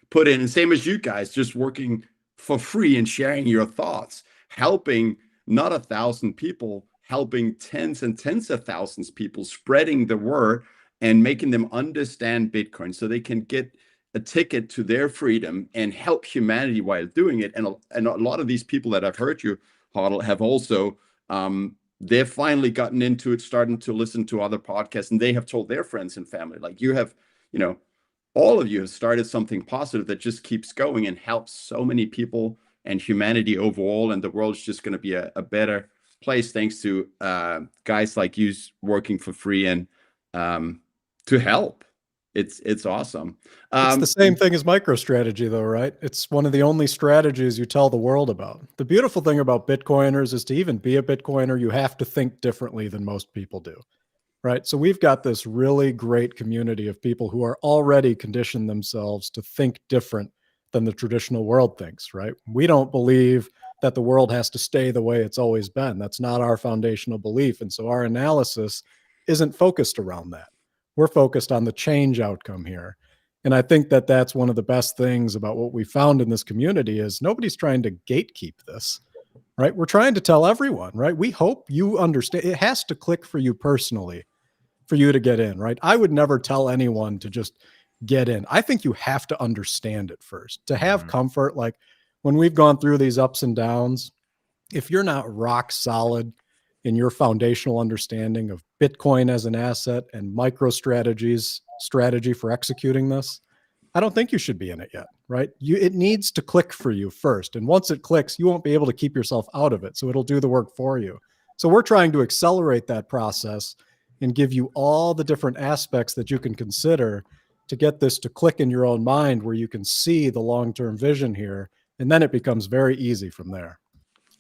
put in? And same as you guys, just working for free and sharing your thoughts, helping not 1,000 people, helping tens and tens of thousands of people, spreading the word and making them understand Bitcoin so they can get a ticket to their freedom and help humanity while doing it. And a lot of these people that I've heard you, HODL, have also, they've finally gotten into it, starting to listen to other podcasts, and they have told their friends and family, like you have, all of you have started something positive that just keeps going and helps so many people and humanity overall. And the world's just going to be a better place thanks to guys like you working for free and to help. It's awesome. It's the same thing as MicroStrategy, though, right? It's one of the only strategies you tell the world about. The beautiful thing about Bitcoiners is to even be a Bitcoiner, you have to think differently than most people do, right? So we've got this really great community of people who are already conditioned themselves to think different than the traditional world thinks, right? We don't believe that the world has to stay the way it's always been. That's not our foundational belief. And so our analysis isn't focused around that. We're focused on the change outcome here. And I think that that's one of the best things about what we found in this community is nobody's trying to gatekeep this, right? We're trying to tell everyone, right? We hope you understand. It has to click for you personally for you to get in, right? I would never tell anyone to just get in. I think you have to understand it first to have comfort. Like when we've gone through these ups and downs, if you're not rock solid in your foundational understanding of Bitcoin as an asset and MicroStrategy's strategy for executing this, I don't think you should be in it yet, right? It needs to click for you first. And once it clicks, you won't be able to keep yourself out of it. So it'll do the work for you. So we're trying to accelerate that process and give you all the different aspects that you can consider to get this to click in your own mind where you can see the long-term vision here. And then it becomes very easy from there.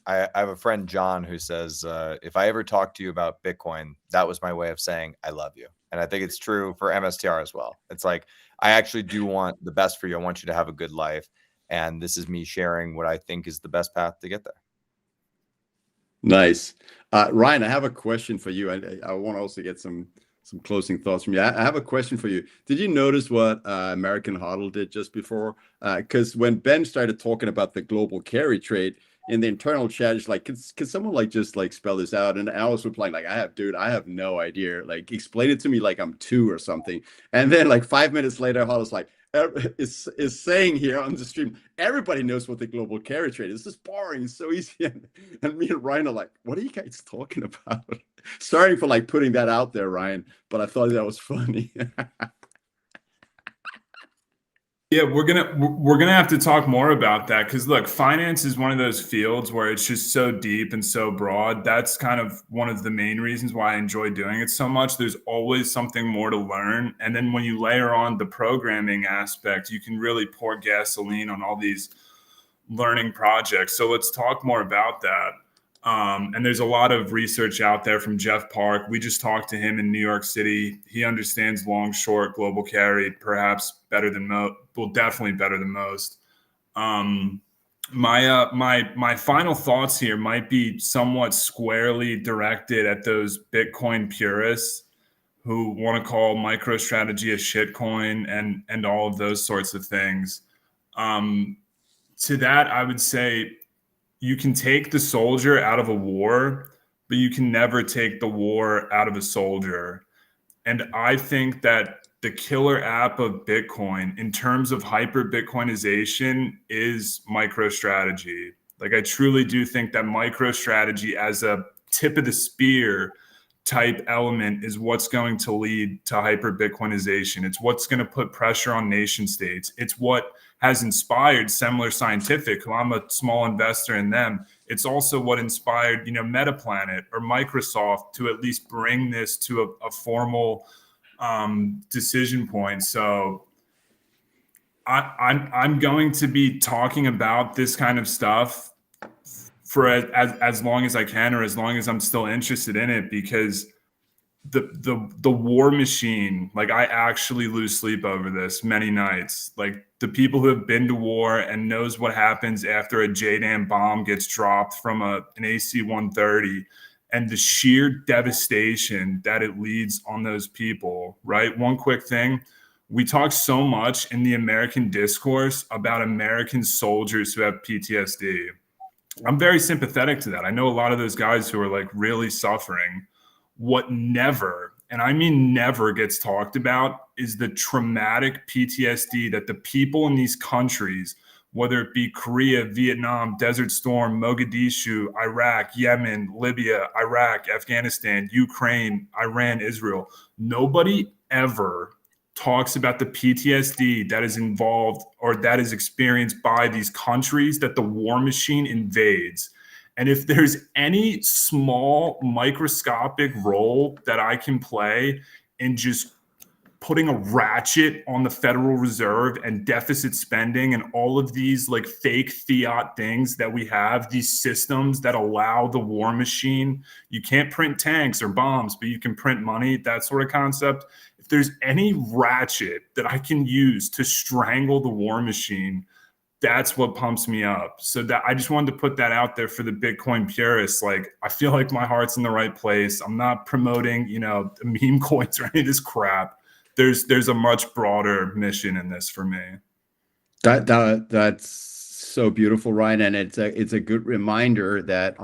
I have a friend, John, who says, if I ever talk to you about Bitcoin, that was my way of saying I love you. And I think it's true for MSTR as well. It's like, I actually do want the best for you. I want you to have a good life. And this is me sharing what I think is the best path to get there. Nice. Ryan, I have a question for you. I want to also get some closing thoughts from you. I have a question for you. Did you notice what American HODL did just before? Because when Ben started talking about the global carry trade, in the internal chat, it's like, can someone like just like spell this out? And I was replying like, I have no idea. Like, explain it to me like I'm 2 or something. And then like 5 minutes later, HODL's like, is saying here on the stream, everybody knows what the global carry trade is. This is boring, it's so easy. And me and Ryan are like, what are you guys talking about? Sorry for like putting that out there, Ryan, but I thought that was funny. Yeah, we're gonna have to talk more about that because look, finance is one of those fields where it's just so deep and so broad. That's kind of one of the main reasons why I enjoy doing it so much. There's always something more to learn, and then when you layer on the programming aspect, you can really pour gasoline on all these learning projects. So let's talk more about that. And there's a lot of research out there from Jeff Park. We just talked to him in New York City. He understands long, short, global carry, perhaps better than most. Well, definitely better than most. My final thoughts here might be somewhat squarely directed at those Bitcoin purists who want to call MicroStrategy a shitcoin and all of those sorts of things. To that, I would say, you can take the soldier out of a war, but you can never take the war out of a soldier. And I think that the killer app of Bitcoin in terms of hyper Bitcoinization is MicroStrategy. Like, I truly do think that MicroStrategy as a tip of the spear type element is what's going to lead to hyper Bitcoinization. It's what's going to put pressure on nation states. It's what has inspired Semler Scientific, who I'm a small investor in them. It's also what inspired, Metaplanet or Microsoft to at least bring this to a formal decision point. So I'm going to be talking about this kind of stuff for as long as I can, or as long as I'm still interested in it, because the war machine, like I actually lose sleep over this many nights. Like the people who have been to war and knows what happens after a JDAM bomb gets dropped from an AC-130 and the sheer devastation that it leads on those people, right? One quick thing. We talk so much in the American discourse about American soldiers who have PTSD. I'm very sympathetic to that. I know a lot of those guys who are like really suffering. What never, and I mean never, gets talked about is the traumatic PTSD that the people in these countries, whether it be Korea, Vietnam, Desert Storm, Mogadishu, Iraq, Yemen, Libya, Iraq, Afghanistan, Ukraine, Iran, Israel, nobody ever talks about the PTSD that is involved or that is experienced by these countries that the war machine invades. And if there's any small microscopic role that I can play in just putting a ratchet on the Federal Reserve and deficit spending and all of these like fake fiat things that we have, these systems that allow the war machine, you can't print tanks or bombs, but you can print money, that sort of concept. If there's any ratchet that I can use to strangle the war machine, that's what pumps me up. So that I just wanted to put that out there for the Bitcoin purists. Like, I feel like my heart's in the right place. I'm not promoting, the meme coins or any of this crap. There's a much broader mission in this for me. That's so beautiful, Ryan, and it's a good reminder that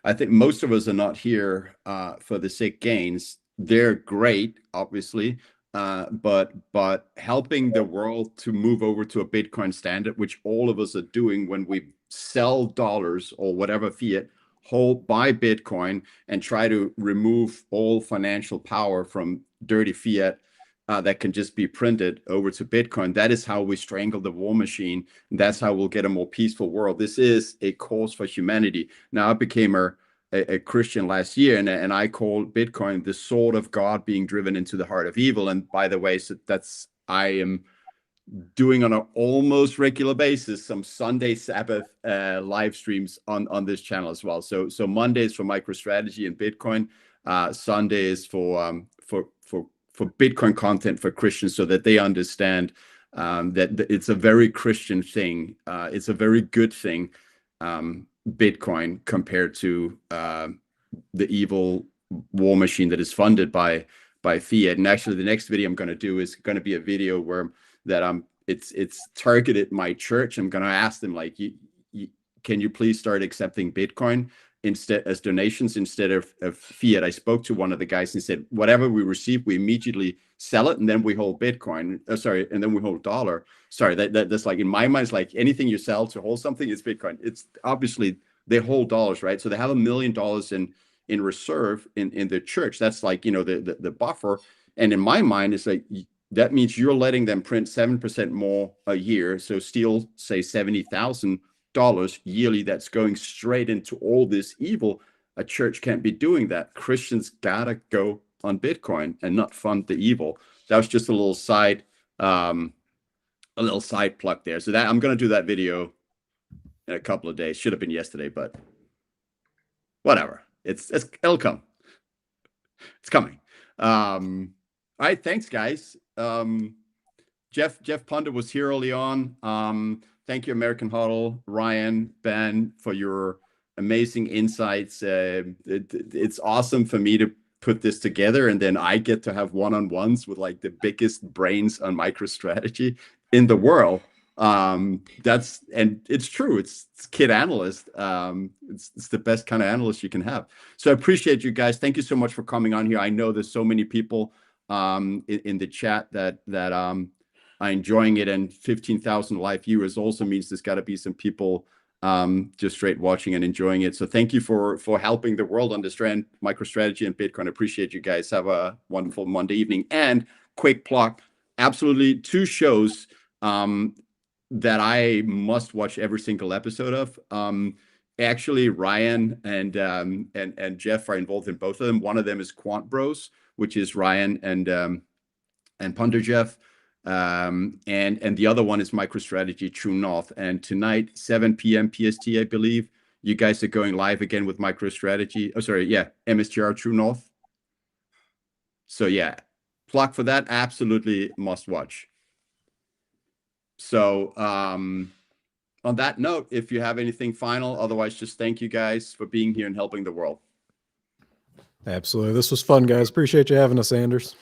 I think most of us are not here for the sick gains. They're great, obviously, but helping the world to move over to a Bitcoin standard, which all of us are doing when we sell dollars or whatever fiat, buy Bitcoin and try to remove all financial power from dirty fiat that can just be printed over to Bitcoin. That is how we strangle the war machine. And that's how we'll get a more peaceful world. This is a cause for humanity. Now, I became a Christian last year, and I call Bitcoin the sword of God being driven into the heart of evil. And by the way, so I am doing on an almost regular basis some Sunday Sabbath live streams on this channel as well. So Mondays for MicroStrategy and Bitcoin, Sundays for Bitcoin content for Christians, so that they understand that it's a very Christian thing. It's a very good thing, Bitcoin, compared to the evil war machine that is funded by fiat. And actually, the next video I'm going to do is going to be a video where it's targeted my church. I'm going to ask them, like, can you please start accepting Bitcoin instead as donations instead of fiat? I spoke to one of the guys and said, whatever we receive, we immediately sell it, and then we hold Bitcoin. And then we hold dollar. Sorry, that's like, in my mind, it's like anything you sell to hold something is Bitcoin. It's obviously they hold dollars, right? So they have $1 million in reserve in the church. That's like, the buffer. And in my mind, it's like, that means you're letting them print 7% more a year. So still say $70,000 yearly that's going straight into all this evil. A church can't be doing that. Christians gotta go on Bitcoin and not fund the evil. That was just a little side plug there. So that I'm gonna do that video in a couple of days. Should have been yesterday, but whatever. It'll come. It's coming. All right, thanks, guys. Jeff Punter was here early on. Thank you, American HODL, Ryan, Ben, for your amazing insights. It's awesome for me to put this together, and then I get to have one-on-ones with like the biggest brains on MicroStrategy in the world. And it's true. It's kid analyst. It's the best kind of analyst you can have. So I appreciate you guys. Thank you so much for coming on here. I know there's so many people in the chat that are enjoying it, and 15,000 live viewers also means there's got to be some people just straight watching and enjoying it. So thank you for helping the world understand MicroStrategy and Bitcoin. I appreciate you guys. Have a wonderful Monday evening. And quick plug, absolutely 2 shows that I must watch every single episode of. Actually, Ryan and Jeff are involved in both of them. One of them is Quant Bros, which is Ryan and Punter Jeff. And the other one is MicroStrategy True North. And tonight, 7 p.m. PST, I believe, you guys are going live again with MicroStrategy. Oh, sorry, yeah, MSTR True North. So yeah, plug for that, absolutely must watch. So on that note, if you have anything final, otherwise just thank you guys for being here and helping the world. Absolutely. This was fun, guys. Appreciate you having us, Anders.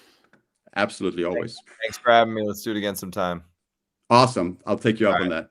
Absolutely, always. Thanks for having me. Let's do it again sometime. Awesome. I'll take you up on that.